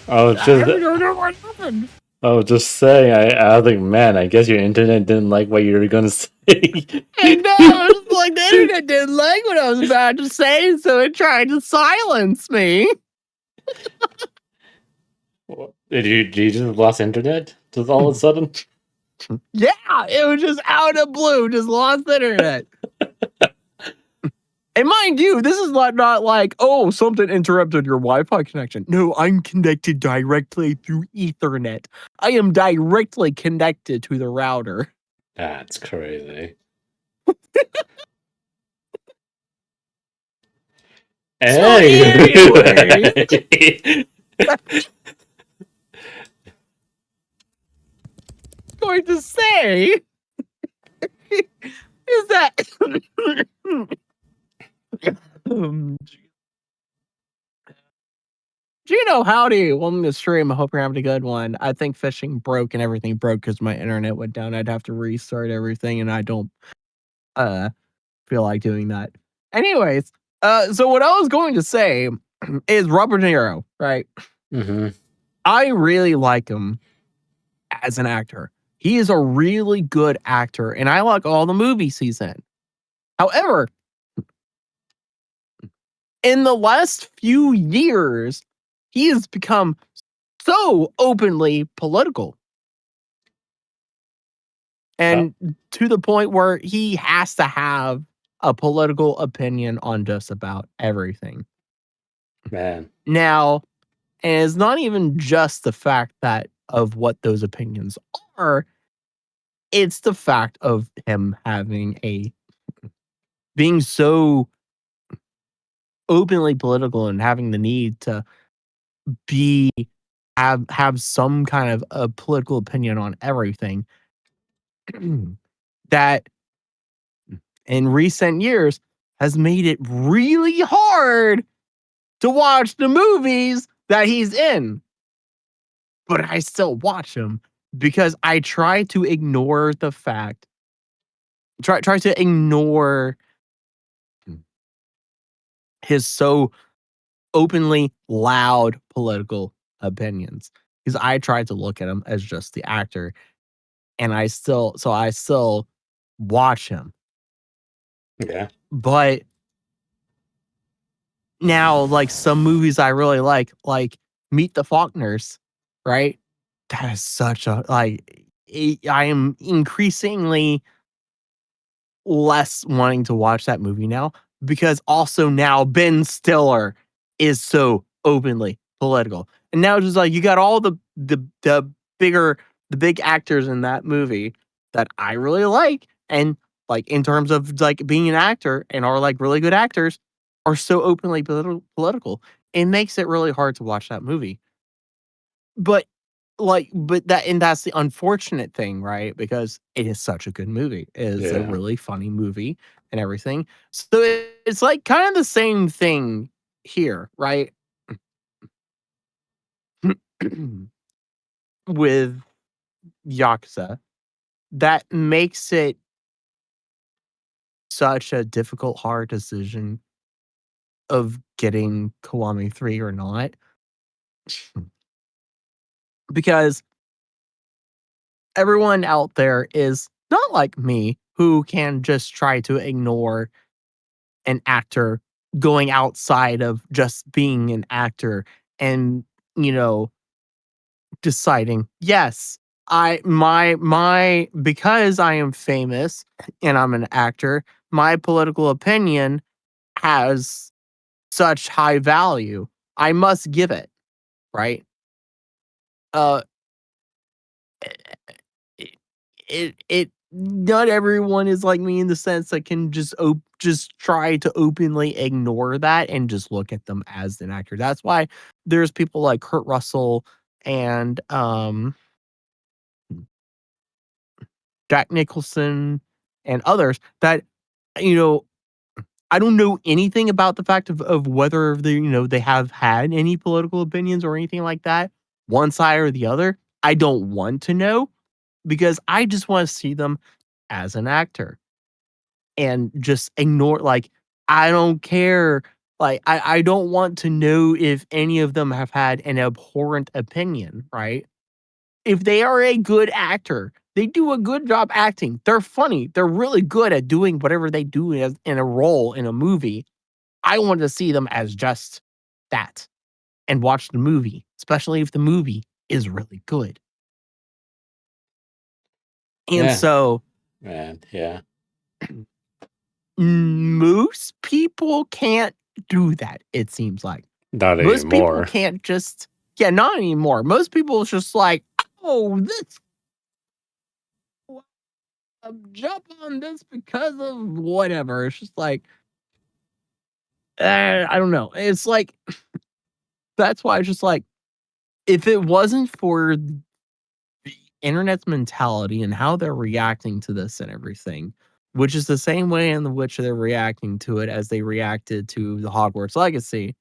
was I just, don't know what happened. I was just saying. I was like, man, I guess your internet didn't like what you were gonna say. And no, it was like the internet didn't like what I was about to say, so it tried to silence me. Did you just lost internet? Just all of a sudden? Yeah, it was just out of blue, just lost internet. And mind you, this is not like, oh, something interrupted your Wi-Fi connection. No, I'm connected directly through Ethernet. I am directly connected to the router. That's crazy. Anyway. Going to say is that Gino, howdy. Welcome to the stream. I hope you're having a good one. I think fishing broke and everything broke because my internet went down. I'd have to restart everything, and I don't feel like doing that. Anyways, so what I was going to say is Robert De Niro, right? Mm-hmm. I really like him as an actor. He is a really good actor, and I like all the movies he's in. However, in the last few years, he has become so openly political. And to the point where he has to have a political opinion on just about everything. Man. Now, And it's not even just the fact that of what those opinions are, it's the fact of him being so openly political and having the need to be have some kind of a political opinion on everything that in recent years has made it really hard to watch the movies that he's in. But I still watch them because I try to ignore the fact, try to ignore his so openly loud political opinions. Because I try to look at him as just the actor, and I still watch him. Yeah. But now, like some movies I really like Meet the Faulkners, right? That is such a I am increasingly less wanting to watch that movie now because also now Ben Stiller is so openly political. And now just like you got all the big actors in that movie that I really like, and like in terms of like being an actor and are like really good actors are so openly political. It makes it really hard to watch that movie. But that's the unfortunate thing, right? Because it is such a good movie. It is a Yeah. really funny movie and everything. So it's like kind of the same thing here, right? With Yakuza, that makes it such a difficult, hard decision of getting Kiwami 3 or not. Because everyone out there is not like me who can just try to ignore an actor going outside of just being an actor and, you know, deciding, yes, because I am famous and I'm an actor, my political opinion has such high value. I must give it, right? Uh it not everyone is like me in the sense that can just try to openly ignore that and just look at them as an actor. That's why there's people like Kurt Russell and Jack Nicholson and others that you know I don't know anything about the fact of whether they have had any political opinions or anything like that, one side or the other. I don't want to know because I just want to see them as an actor and just ignore I don't care. I don't want to know if any of them have had an abhorrent opinion, right? If they are a good actor, they do a good job acting. They're funny. They're really good at doing whatever they do in a role in a movie. I want to see them as just that and watch the movie, especially if the movie is really good. And Yeah. so Man. Yeah. most people can't do that, it seems like. Not Most people anymore. can't just not anymore. Most people is just like, "Oh, this jump on this because of whatever." It's just like, I don't know. It's like that's why it's just like if it wasn't for the internet's mentality and how they're reacting to this and everything, which is the same way in which they're reacting to it as they reacted to the Hogwarts Legacy,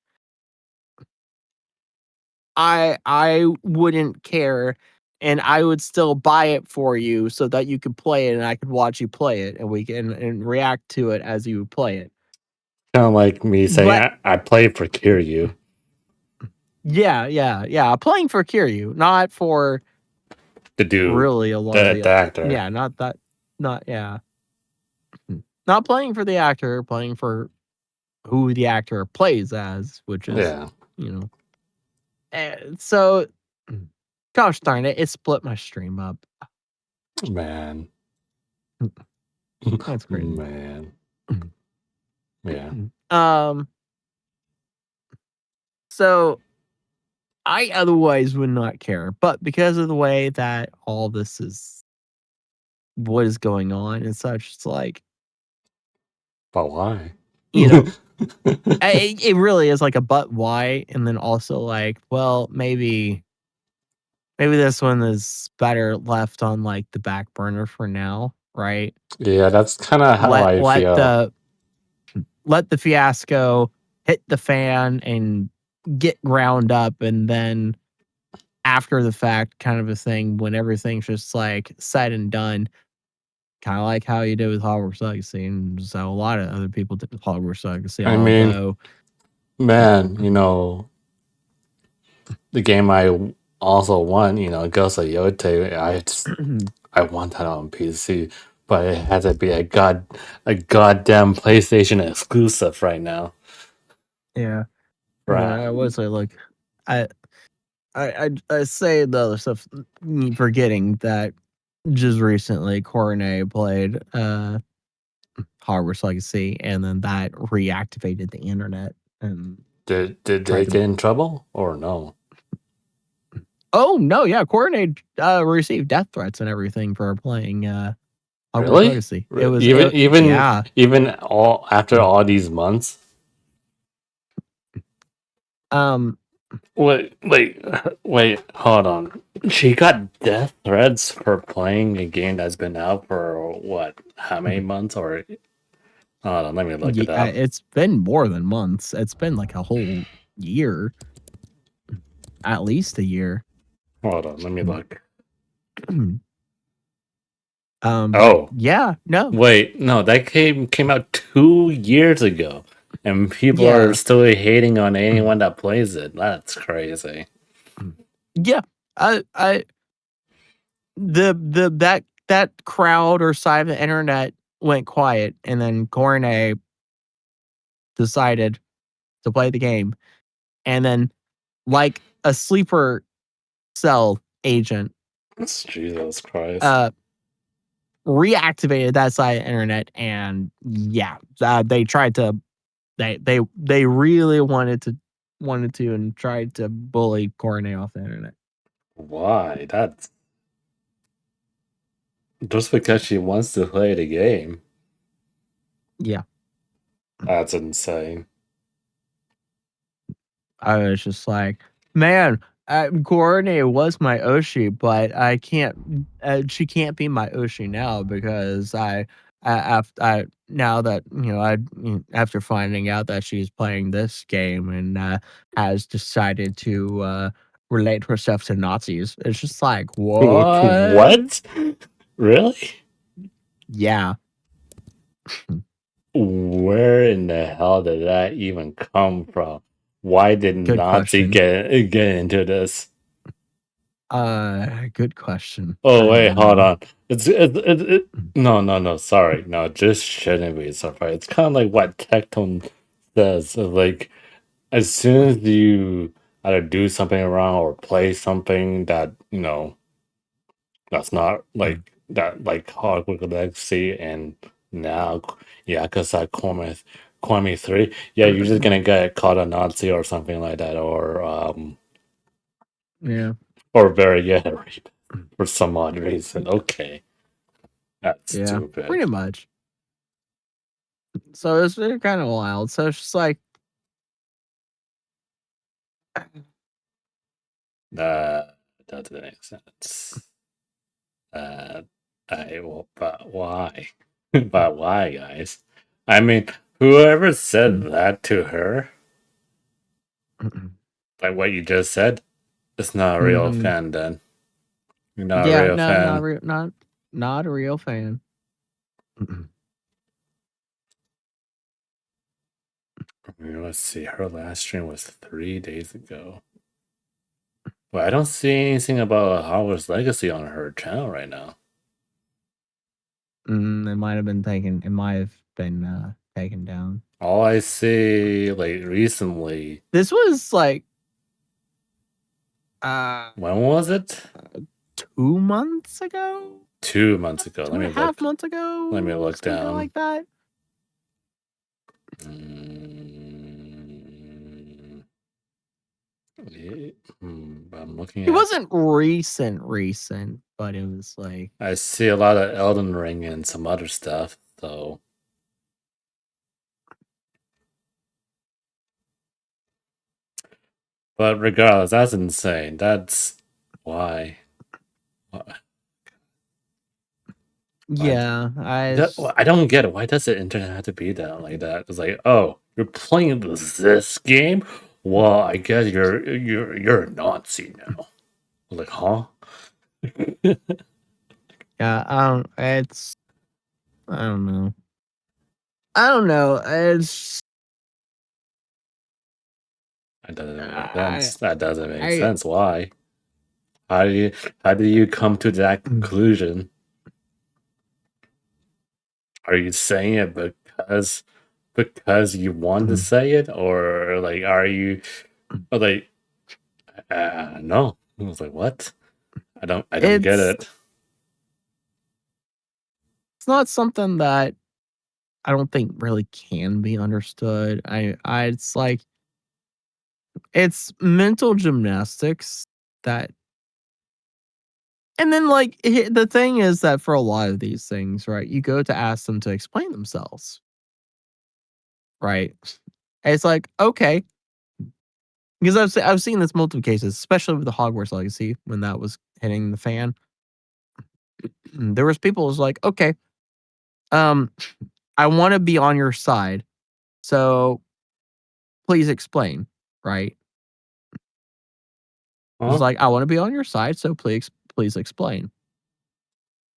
I wouldn't care, and I would still buy it for you so that you could play it and I could watch you play it and we can and react to it as you play it. Kind of like me saying But I played for Kiryu yeah. Playing for Kiryu, not for to do really a lot of the actor. yeah, not that, not yeah, not playing for the actor, playing for who the actor plays as, which is Yeah. you know. So, gosh darn it, it split my stream up. Man. That's crazy. Man. Yeah. So I otherwise would not care, but because of the way that all this is, what is going on and such, it's like, But why? you know, it really is like a but why, and then also like, well, maybe this one is better left on like the back burner for now, right? Yeah, that's kind of how I feel. Let the fiasco hit the fan and get ground up, and then after the fact kind of a thing when everything's just like said and done, kind of like how you did with Hogwarts Legacy, and so a lot of other people did with Hogwarts Legacy, I mean, although man, the game I also won, Ghost of Yote, I want that on PC, but it has to be a goddamn PlayStation exclusive right now. yeah. Right. I was like, I say the other stuff, forgetting that just recently Cornet played Hogwarts Legacy, and then that reactivated the internet and Did they tried get to. in trouble or no? Oh no, yeah, Cornet received death threats and everything for playing Hogwarts Really? Legacy. It was yeah. Even all after all these months. Wait, hold on. She got death threats for playing a game that's been out for what? How many months? Or hold on, let me look it Yeah, up. it's been more than months. It's been like a whole year, at least a year. Hold on, let me look. But yeah, no, wait, no, that came out 2 years ago, and people are yeah, still hating on anyone that plays it. That's crazy. yeah. I that crowd or side of the internet went quiet, and then Cornet decided to play the game, and then like a sleeper cell agent, Jesus Christ. reactivated that side of the internet, and yeah, they tried to they really wanted to and tried to bully Cornet off the internet. Why? That's just because she wants to play the game. Yeah, That's insane. I was just like, man, Cornet was my Oshi, but I can't. She can't be my Oshi now because after now that after finding out that she's playing this game and has decided to relate herself to Nazis. It's just like, what? What? Really? Yeah. Where in the hell did that even come from? Why did Good Nazi question. get into this? Good question. Oh I wait, don't hold know. on. No. Sorry, no, just shouldn't be so far. It's kind of like what Tectone says. Like, as soon as you either do something wrong or play something that that's not like that, like Hogwarts Legacy and now Yakuza Kiwami 3. Yeah, you're just gonna get caught a Nazi or something like that, Yeah. or very raped for some odd reason. Okay, that's Yeah. stupid. Pretty much. So it's kind of wild. So it's just like, That doesn't make sense. But why? But why, guys? I mean, whoever said that to her, like what you just said, it's not a real fan. Then you're not a yeah, real no, fan. not a real fan. Let's see. Her last stream was 3 days ago. Well, I don't see anything about Hogwarts Legacy on her channel right now. It might have been taken. It might have been taken down. All I see, like recently. This was like, when was it? 2 months ago. 2 months ago. 2.5 months ago. Let me look something down. like that. I'm looking It at. wasn't recent, but it was like I see a lot of Elden Ring and some other stuff. So, but regardless, that's insane. That's why. yeah. I don't get it. Why does the internet have to be that like that? It's like, oh, you're playing this game. Well, I guess you're a Nazi now. I'm like, huh? Yeah, it's I don't know. I don't know. That doesn't make I sense. That doesn't make I sense. Why? How do you come to that conclusion? Are you saying it because you want to say it, or like are you like no? I was like, what? I don't get it's it. it's not something that I don't think really can be understood. I it's like it's mental gymnastics that and then like the thing is that for a lot of these things, right? You go to ask them to explain themselves, right? And it's like, okay, because I've seen this multiple cases, especially with the Hogwarts Legacy when that was hitting the fan. There was people who's like, okay, um, I want to be on your side, so please explain, right? It's Huh? like I want to be on your side, so please explain.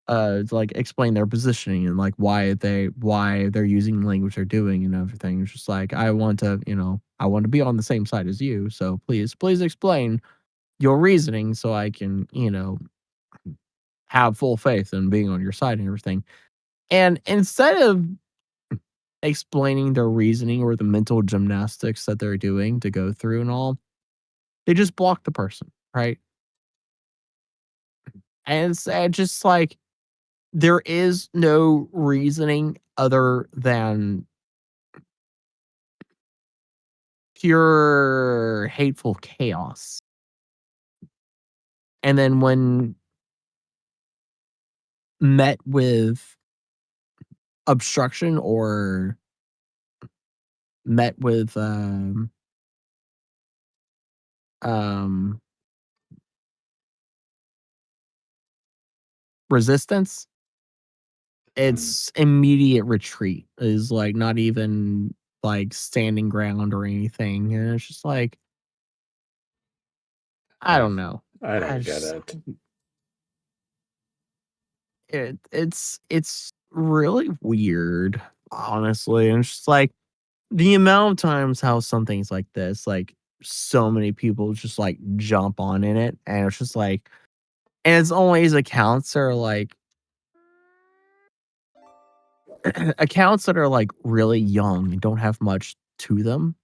It's like explain their positioning and like why they're using the language they're doing and everything. It's just like I want to, I want to be on the same side as you, so please explain your reasoning so I can, have full faith in being on your side and everything. And instead of explaining their reasoning or the mental gymnastics that they're doing to go through and all, they just block the person, right? And it's just like there is no reasoning other than pure hateful chaos. And then when met with obstruction or met with um resistance, it's immediate retreat. Is like not even like standing ground or anything. And it's just like I I don't know. I I don't get just it. it's really weird, honestly. And it's just like the amount of times how something's like this, like so many people just like jump on in it, and it's just like, and it's always accounts that are like accounts that are like really young and don't have much to them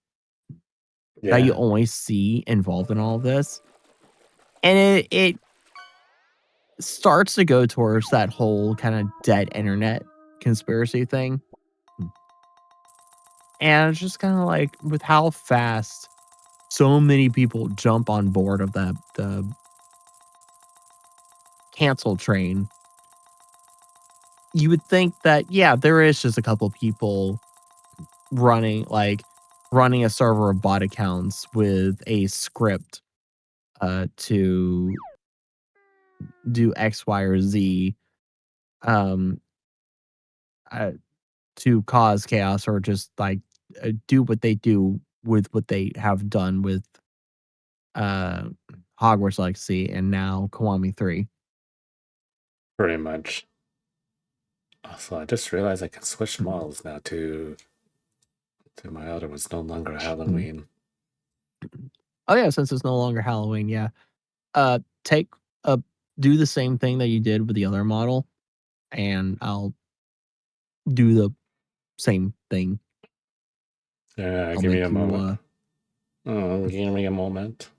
that you Yeah, always see involved in all of this, and it starts to go towards that whole kind of dead internet conspiracy thing. And it's just kind of like with how fast so many people jump on board of the cancel train, you would think that yeah, there is just a couple people running running a server of bot accounts with a script to do X, Y, or Z um uh, to cause chaos or just like do what they do with what they have done with uh Hogwarts Legacy and now Kiwami 3. pretty much. Also, I just realized I can switch models now to my other one's no longer Halloween. Oh yeah, since it's no longer Halloween, yeah. Take do the same thing that you did with the other model, and I'll do the same thing. Yeah, I'll give me a make you moment. Oh, give me a moment.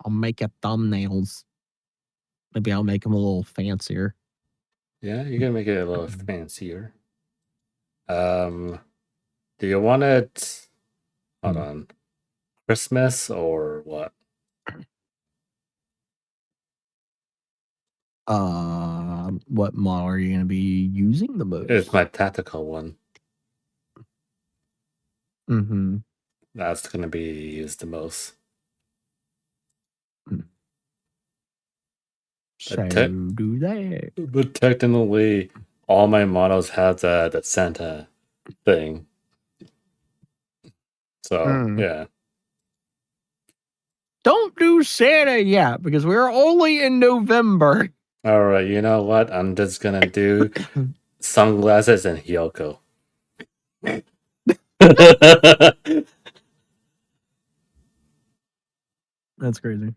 I'll make your thumbnails. Maybe I'll make them a little fancier. Yeah, you can make it a little fancier. Um, do you want it? Hold on, Christmas or what? What model are you going to be using the most? It's my tactical one. Mm-hmm. That's gonna be used the most. So te- do that. But technically, all my models have the Santa thing. So yeah. Don't do Santa yet because we're only in November. All right, you know what? I'm just gonna do sunglasses and Hyoko. That's crazy.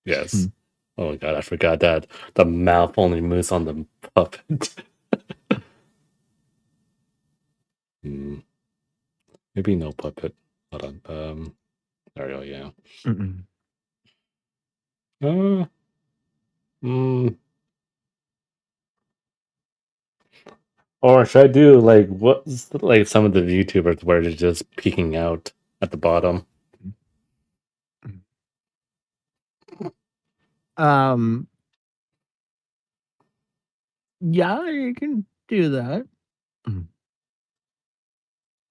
Yes. Oh my god, I forgot that the mouth only moves on the puppet. Maybe no puppet. Hold on. There we go. Yeah. Or should I do like what's like some of the YouTubers where they're just peeking out at the bottom? Yeah, you can do that.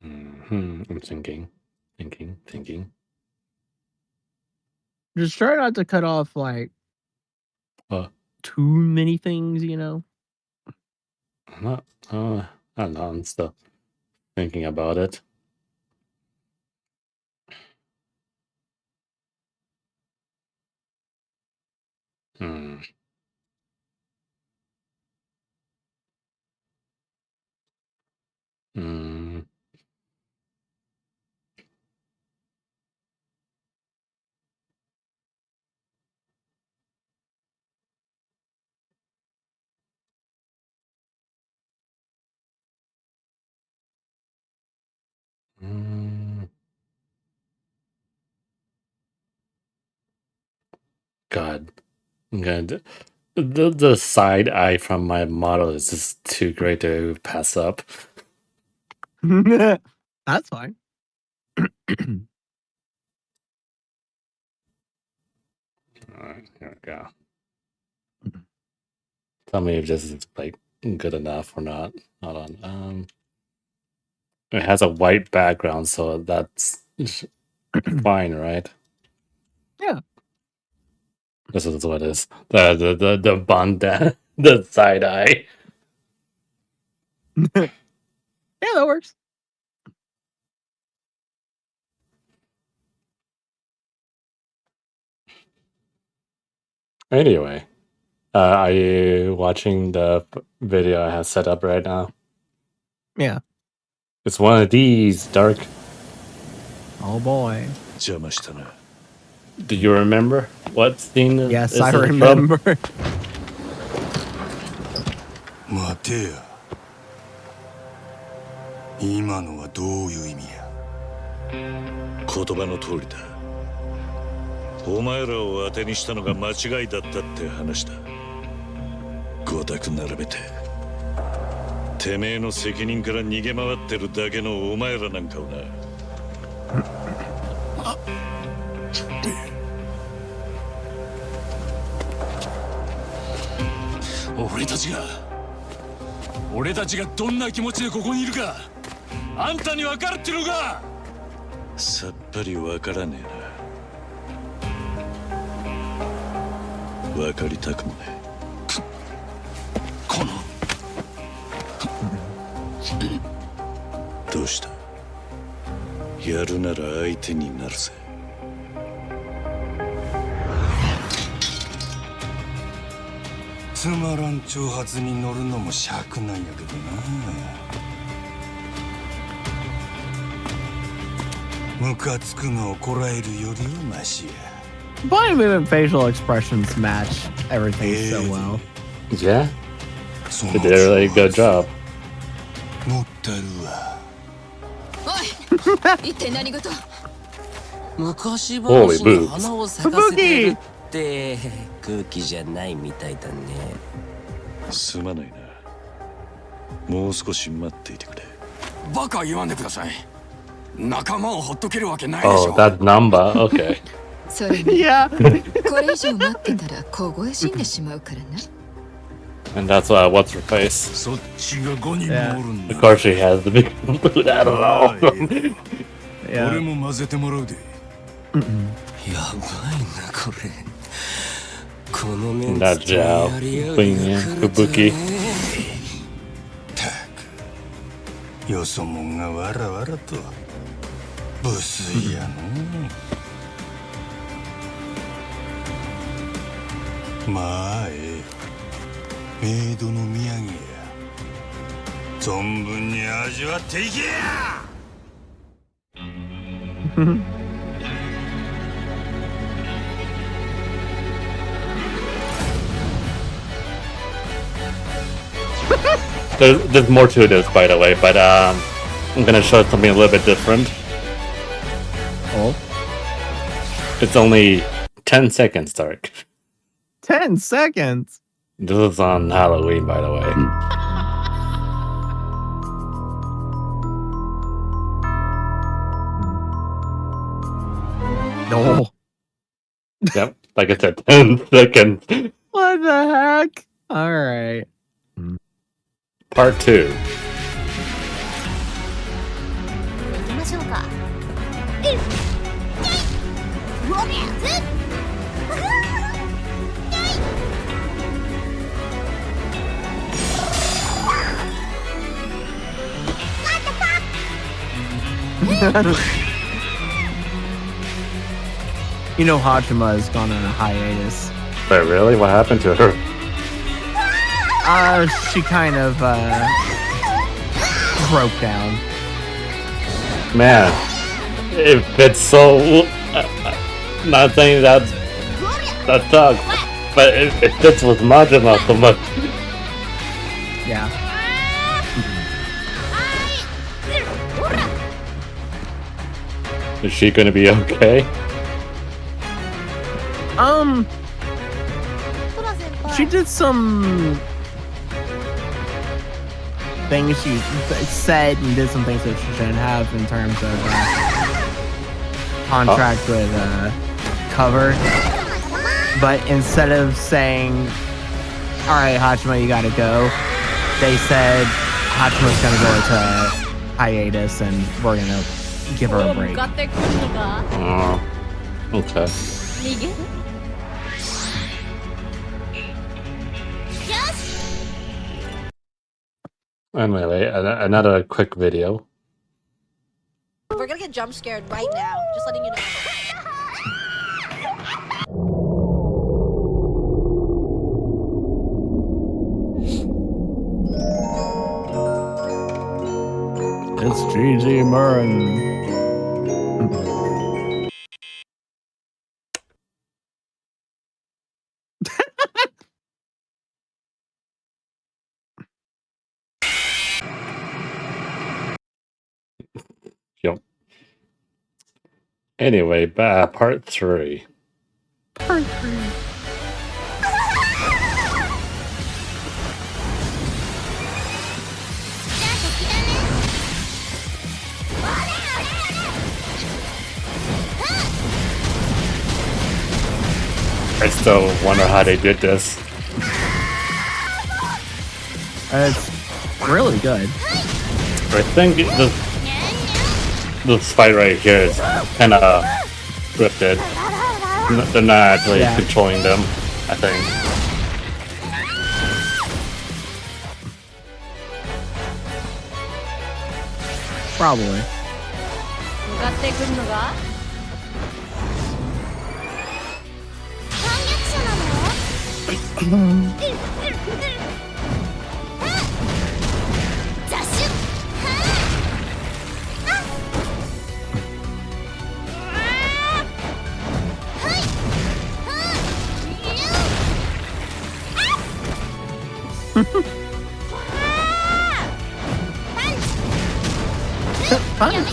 I'm thinking. Just try not to cut off like too many things, you know. I'm not. I don't know. I'm still thinking about it. God, the side eye from my model is just too great to pass up. That's fine. Alright, here we go. Tell me if this is like good enough or not. Hold on. It has a white background, so that's fine, right? Yeah. This is what it is. The bandana, the side eye. Yeah, that works. Anyway, are you watching the video I have set up right now? Yeah. It's one of these, Dark. Oh boy. Do you remember what scene Yes, is I it remember. from? 待てや。今のはどういう意味や。言葉の通りだ。お前らを当てにしたのが間違いだったって話だ。5択並べて。てめえの責任から逃げ回ってるだけのお前らなんかをな。俺たちがどんな気持ちでここにいるかあんたに分かるっていうのか。さっぱり分からねえな。分かりたくもねえ。このどうした。やるなら相手になるぜ。つまらん挑発に乗るのも尺なんやけどな。ムカつくのをこらえるよりはマシや。Body movement facial expressions match everything so well. Yeah, they did a really good job. 持ったるわ。一体何事。昔 Holy 話 boobs. に花を咲かせてるって空気じゃないみたいだね。すまないな。もう少し待っていてくれ。バカ言わんでください。仲間をほっとけるわけないでし Oh, ょ。that number. Okay. それに Yeah. これ以上待ってたら凍え死んでしまうからな。 And that's what's her face. そっちが5人 Yeah. もおるん Of だ。 course, she has the big food. I don't ああ know. いいよ俺 Yeah. も混ぜてもらうで。やばいなこれ。このメンツ That と Zhao, やり合う Bing, ヤクルト Kabuki. ね。たくよそもんがわらわらと無粋やのう。まあメイドの土産や存分に味わっていけや。 There's more to this, by the way, but I'm gonna show something a little bit different. Oh. It's only 10 seconds, Dark. 10 seconds. This is on Halloween, by the way. No. Yep, like I said, 10 seconds. What the heck? All right. Part 2. 行きましょうか。You know Hachima has gone on a hiatus. Wait, really? What happened to her? She kind of broke down. Man, it fits so. Not saying that sucks, but it fits with Majima so much. Yeah. Is she gonna be okay? She did some things she said and did some things that she shouldn't have in terms of contract with cover. But instead of saying, "All right, Hachima, you gotta go," they said Hachima's gonna go into hiatus and we're gonna give her a break. 向かってくるのか。 Okay. 逃げる。よし。 Anyway, another quick video. We're gonna get jump scared right now. Just letting you know. It's GG Murren. Yep. Anyway, part 3. Part 3. I still wonder how they did this. It's really good. I think this fight right here is kind of scripted. They're not actually controlling them, I think. Probably. 向かってくるのが。反逆者なの？雑種。Punch.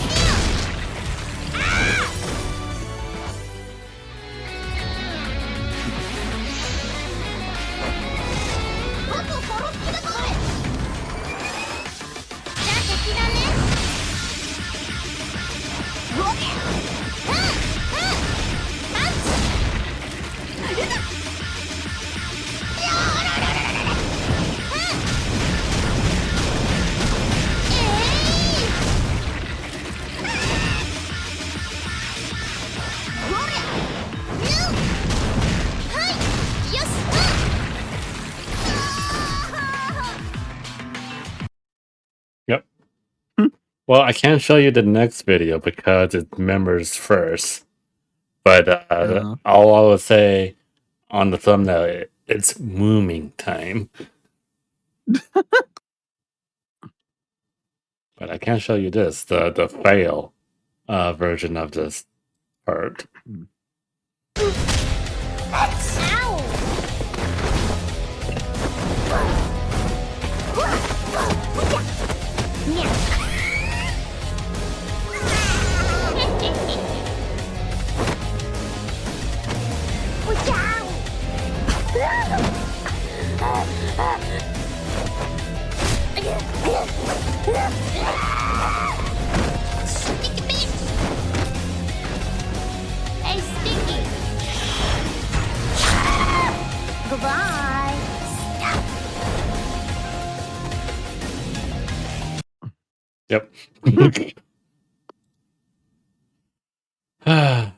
Well, I can't show you the next video because it's members first. But all I will say on the thumbnail, it's mooming time. But I can't show you this, the fail version of this part. Hey, Sticky! Goodbye! Yep.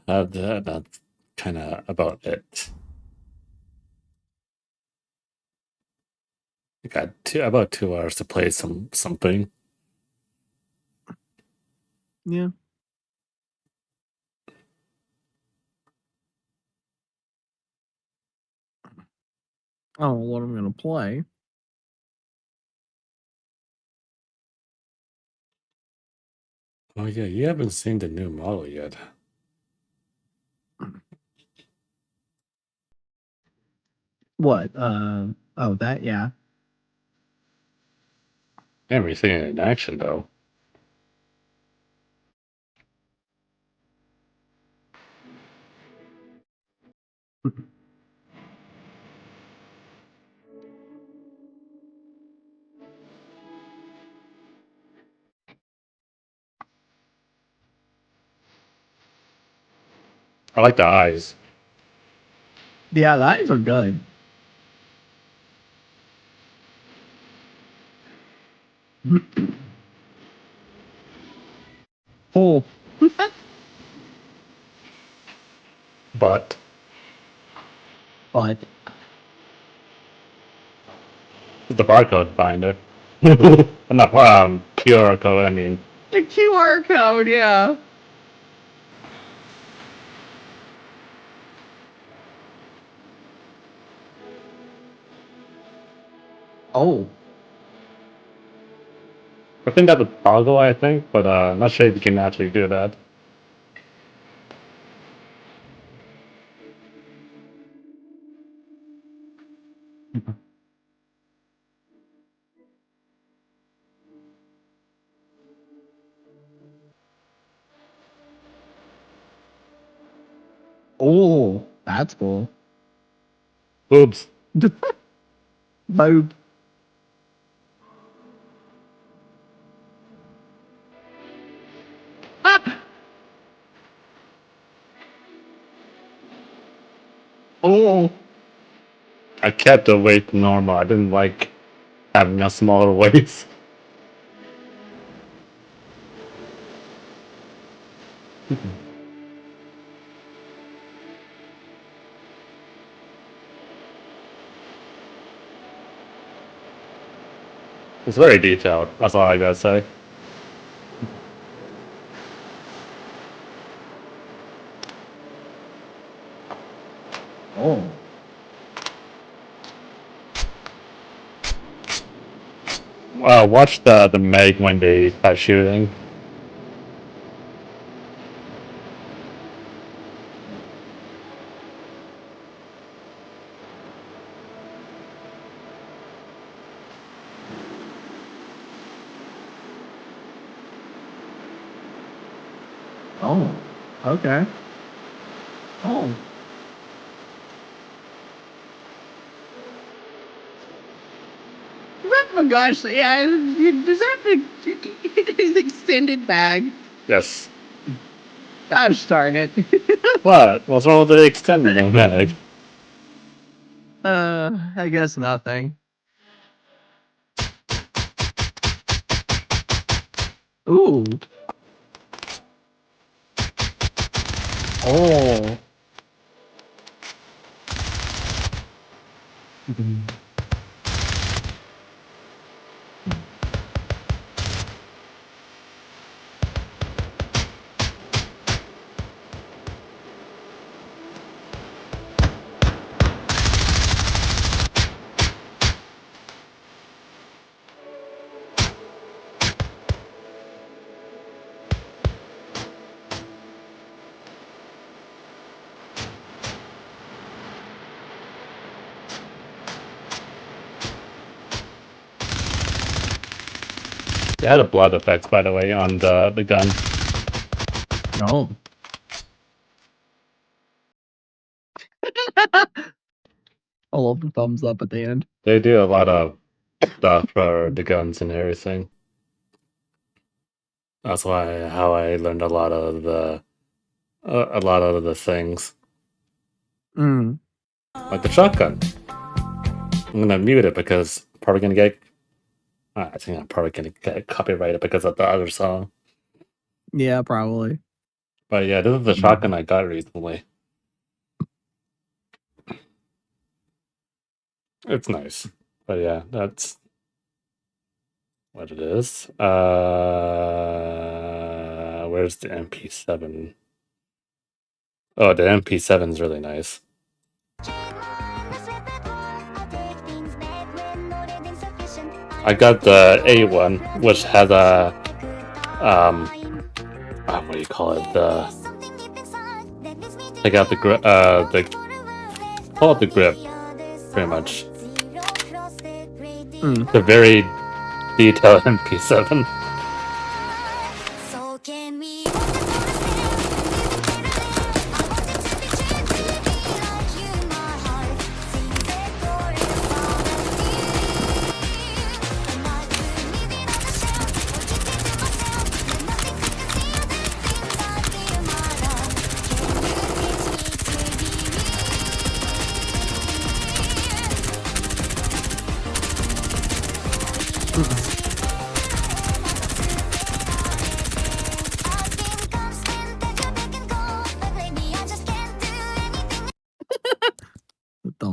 That's kind of about it. I got about 2 hours to play something. Yeah. Oh, what I'm gonna play? Oh yeah, you haven't seen the new model yet. What? Oh, that, yeah. I haven't seen it in action though. I like the eyes. Yeah, the eyes are good. Oh. But But the barcode binder. Not QR code, I mean. the QR code, yeah. Oh. I think that's a toggle, I think, but not sure if you can actually do that. Oh, that's cool. Boobs. Boob. Oh. I kept the weight normal. I didn't like having a smaller waist. It's very detailed. That's all I gotta say. Oh. Watch the Meg when they start shooting. Oh. Okay. Oh. Oh my gosh, yeah, does that his extended bag? Yes. Gosh darn it. What? What's wrong with the extended Meg? I guess nothing. Ooh. Oh. They had a blood effect, by the way, on the gun. No. I love the thumbs up at the end. They do a lot of stuff for the guns and everything. That's how I learned a lot of the things. Mm. Like the shotgun. I'm gonna mute it because I'm probably gonna get. I think I'm probably gonna get copyrighted because of the other song. Yeah, probably. But yeah, this is the shotgun I got recently. It's nice. But yeah, that's what it is. Where's the MP7? Oh, the MP7 is really nice. I got the A1, which has a what do you call it? Take out the grip. Pull out the grip, pretty much. It's a very detailed MP7.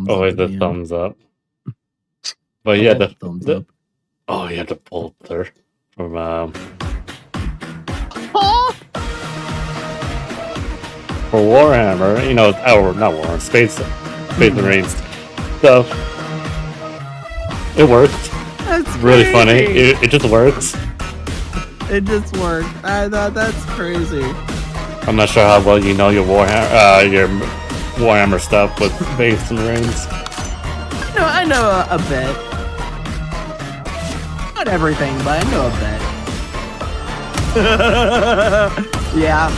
Always the thumbs up. But yeah, the thumbs up. Oh yeah, the bolter from for Warhammer, you know, or not Warhammer, Space Marines stuff. It worked. That's really crazy. funny. It just works. It just worked. That's crazy. I'm not sure how well you know your Warhammer stuff with Space Marines. No, I know a bit. Not everything, but I know a bit. Yeah.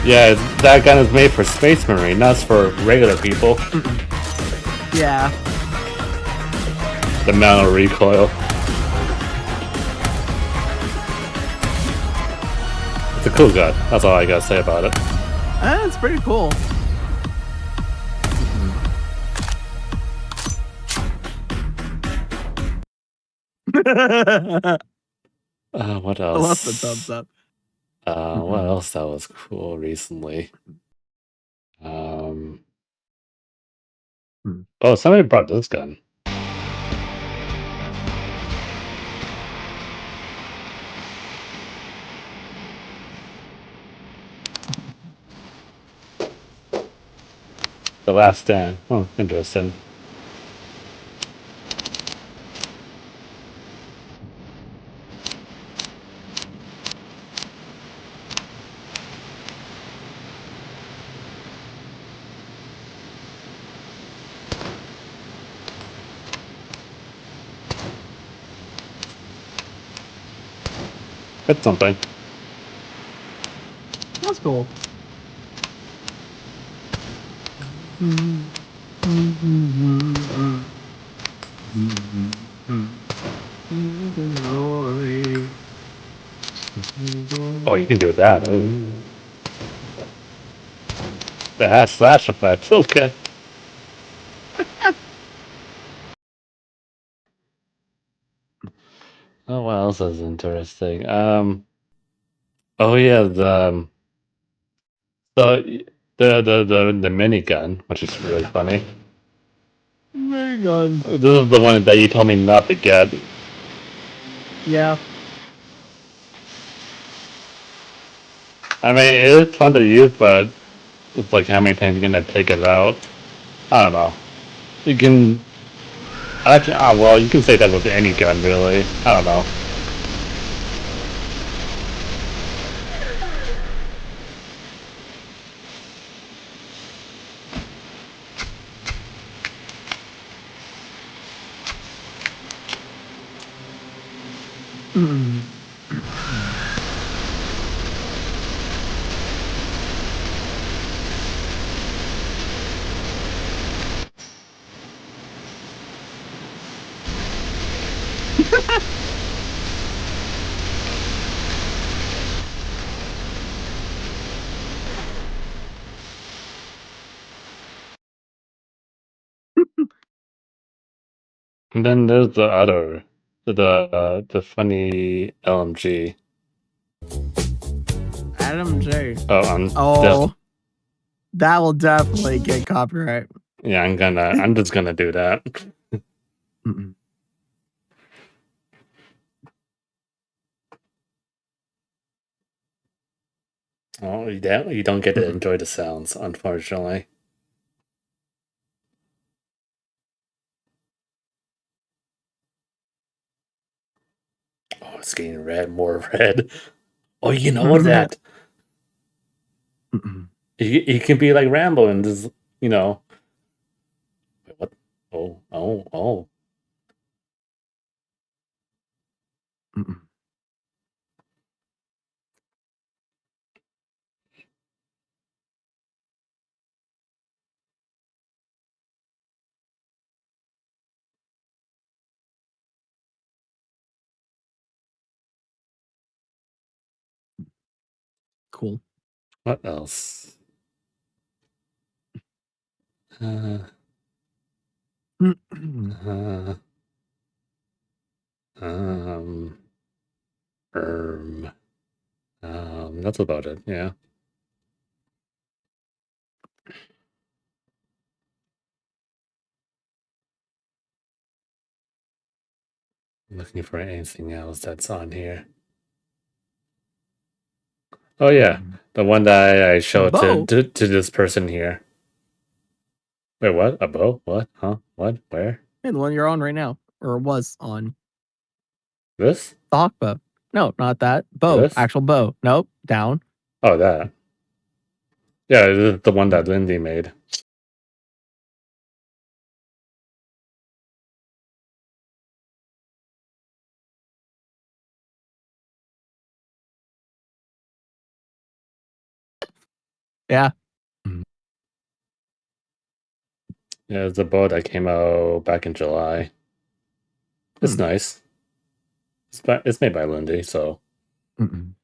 Yeah, that gun is made for Space Marine, not for regular people. Yeah. The amount of recoil. It's a cool gun. That's all I gotta say about it. That's pretty cool. What I else? love the thumbs up. What else that was cool recently? Oh, somebody brought this gun. The Last Stand. Oh, interesting. That's something. That's cool. Oh, you can do that. Ooh. The slash effect. Okay. Oh, what else is interesting? Oh yeah, the minigun, which is really funny. Minigun. This is the one that you told me not to get. Yeah. I mean, it is fun to use, but it's like how many times you're gonna take it out. I don't know. You can actually, well, you can say that with any gun, really. I don't know. And then there's the other, the funny LMG. Adam J. Oh, that will definitely get copyright. yeah, I'm just gonna do that. Oh, you don't get to enjoy the sounds, unfortunately. Oh, it's getting more red. Oh, you know that. You can be like Rambo and just, you know. Wait, what? Oh. Cool. What else? Uh, uh, um, that's about it. Yeah. I'm looking for anything else that's on here. Oh yeah, the one that I showed to this person here. Wait, what? A bow? What? Huh? What? Where? Yeah, the one you're on right now, or was on. This? The hawk bow. No, not that. Bow. This? Actual bow. Nope. Down. Oh, that. Yeah, this is the one that Lindy made. Yeah. Yeah, it's a bow that came out back in July. It's nice. It's made by Lindy, so. I'm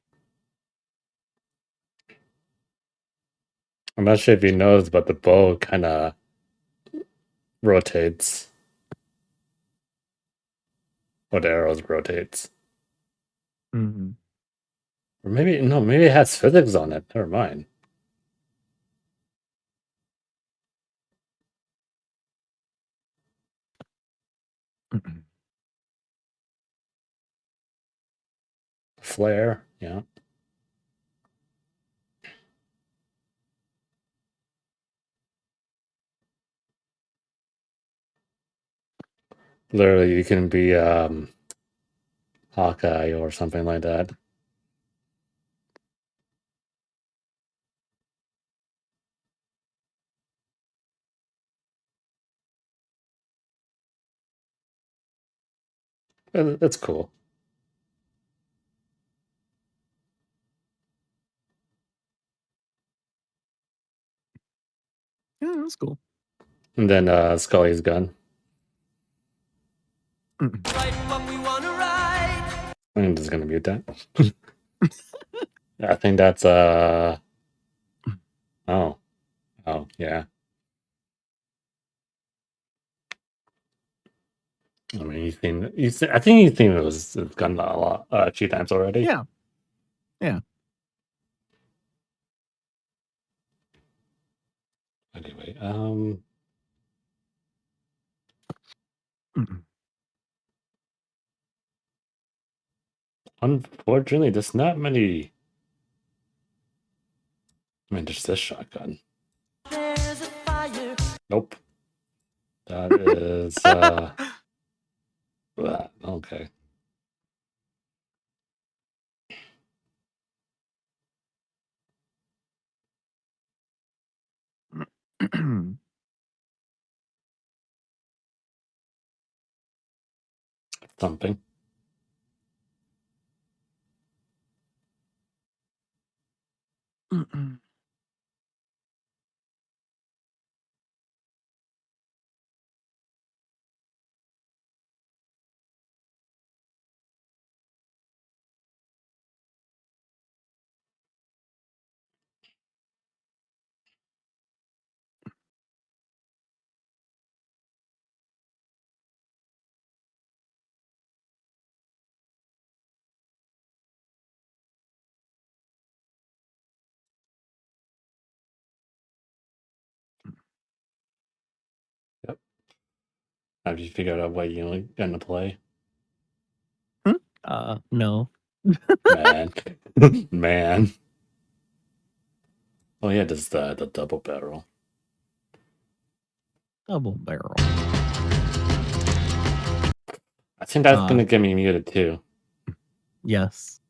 not sure if he knows, but the bow kind of rotates. Or the arrows rotates. Or maybe it has physics on it. Never mind. Flare, yeah. Literally, you can be Hawkeye or something like that. That's cool. Yeah, that's cool. And then Scully's gun. I'm just gonna mute that. I think that's oh yeah. I mean, I think you've seen his gun a few times already. Yeah. Yeah. Anyway, unfortunately, there's not many. I mean, there's this shotgun. Nope. That is okay. Something. Have you figured out what you're gonna play? No. Man. Man. Oh yeah, there's the double barrel. Double barrel. I think that's gonna get me muted too. Yes.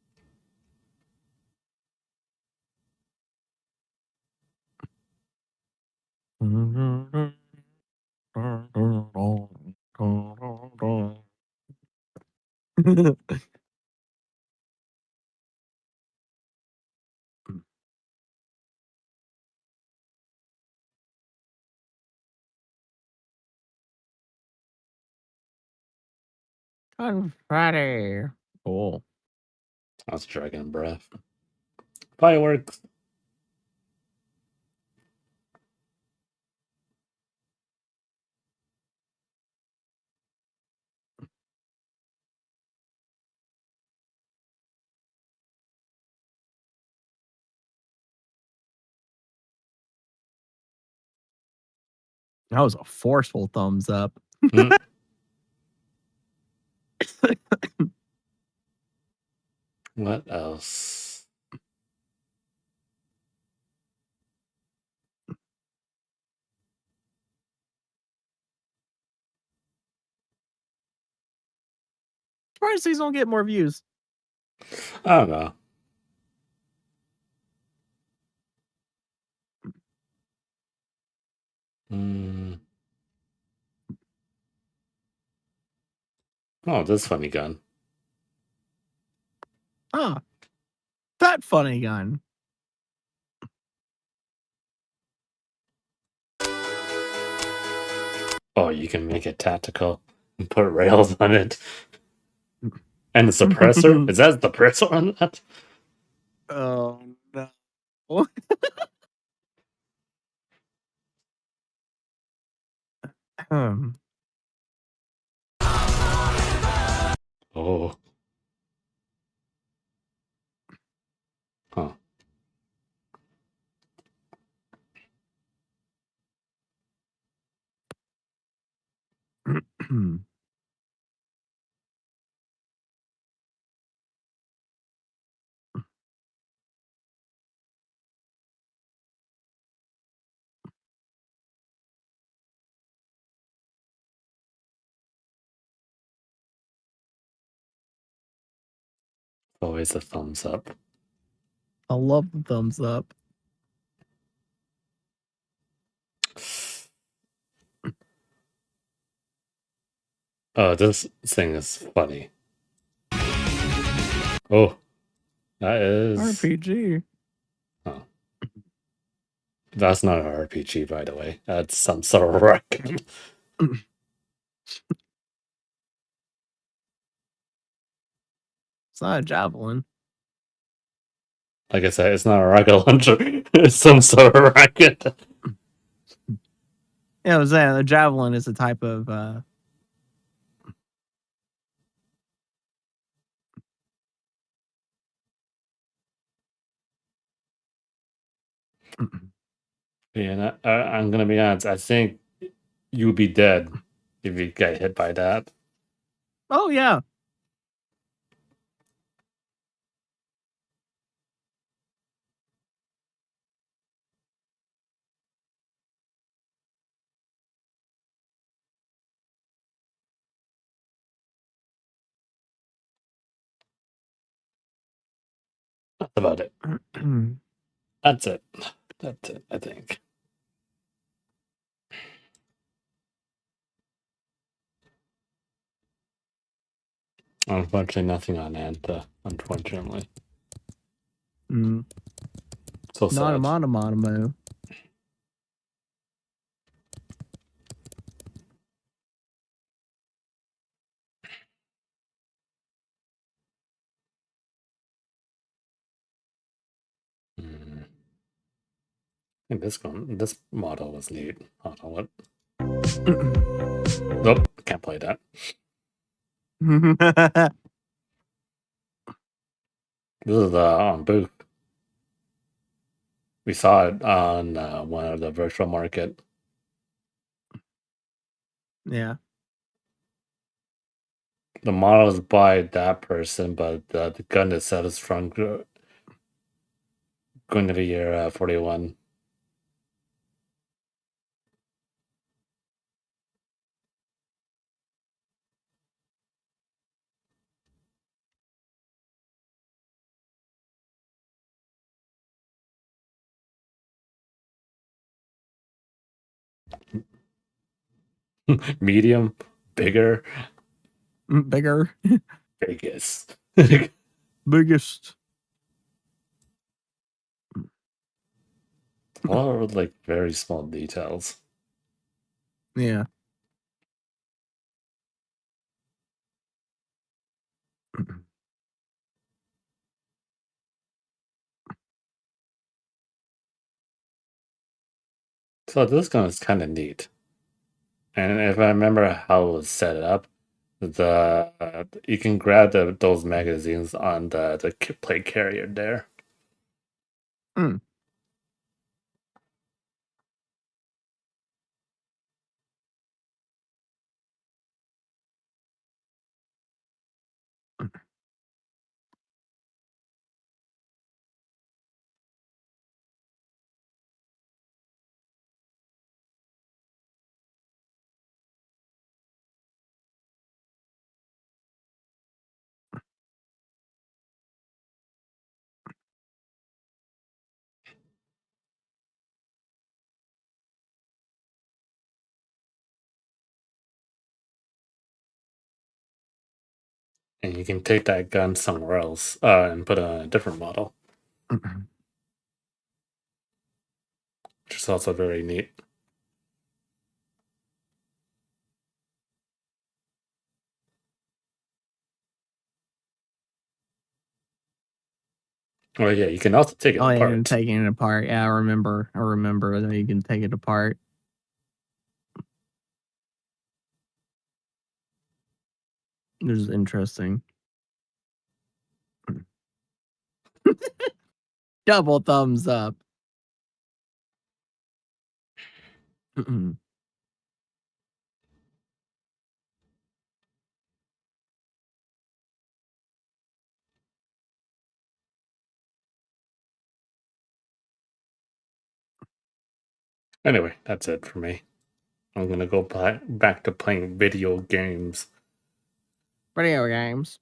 Confetti. Cool. That's dragon breath. Fireworks. That was a forceful thumbs up. What else? Surprised these don't get more views. I don't know. Oh, this funny gun. Ah, that funny gun. Oh, you can make it tactical and put rails on it. And the suppressor? Is that the suppressor on that? Oh no. Oh. Huh. Always a thumbs up. I love the thumbs up. Oh, this thing is funny. Oh, that is RPG. Oh, that's not an RPG, by the way. That's some sort of rocket. It's not a javelin. Like I said, it's not a rocket launcher. It's some sort of rocket. Yeah, I was saying a javelin is a type of Yeah, I'm gonna be honest. I think you'd be dead if you get hit by that. Oh yeah. That's about it. That's it. That's it, I think. Unfortunately, nothing on Anta, unfortunately. So Not sad. a monomono. I think this model was neat. Hold on, what? Nope, can't play that. This is on Booth. We saw it on one of the virtual market. Yeah. The model is by that person, but the gun itself is from going to the year 41. Medium, bigger, Bigger. biggest. Biggest. All like very small details. Yeah. So this gun is kind of neat. And if I remember how it was set up, you can grab those magazines on the plate carrier there. Hmm. And you can take that gun somewhere else and put it on a different model, which is also very neat. Oh yeah, you can also take it Oh, yeah, apart. and taking it apart. Yeah, I remember that you can take it apart. This is interesting. Double thumbs up. Anyway, that's it for me. I'm gonna go back to playing video games. Video games.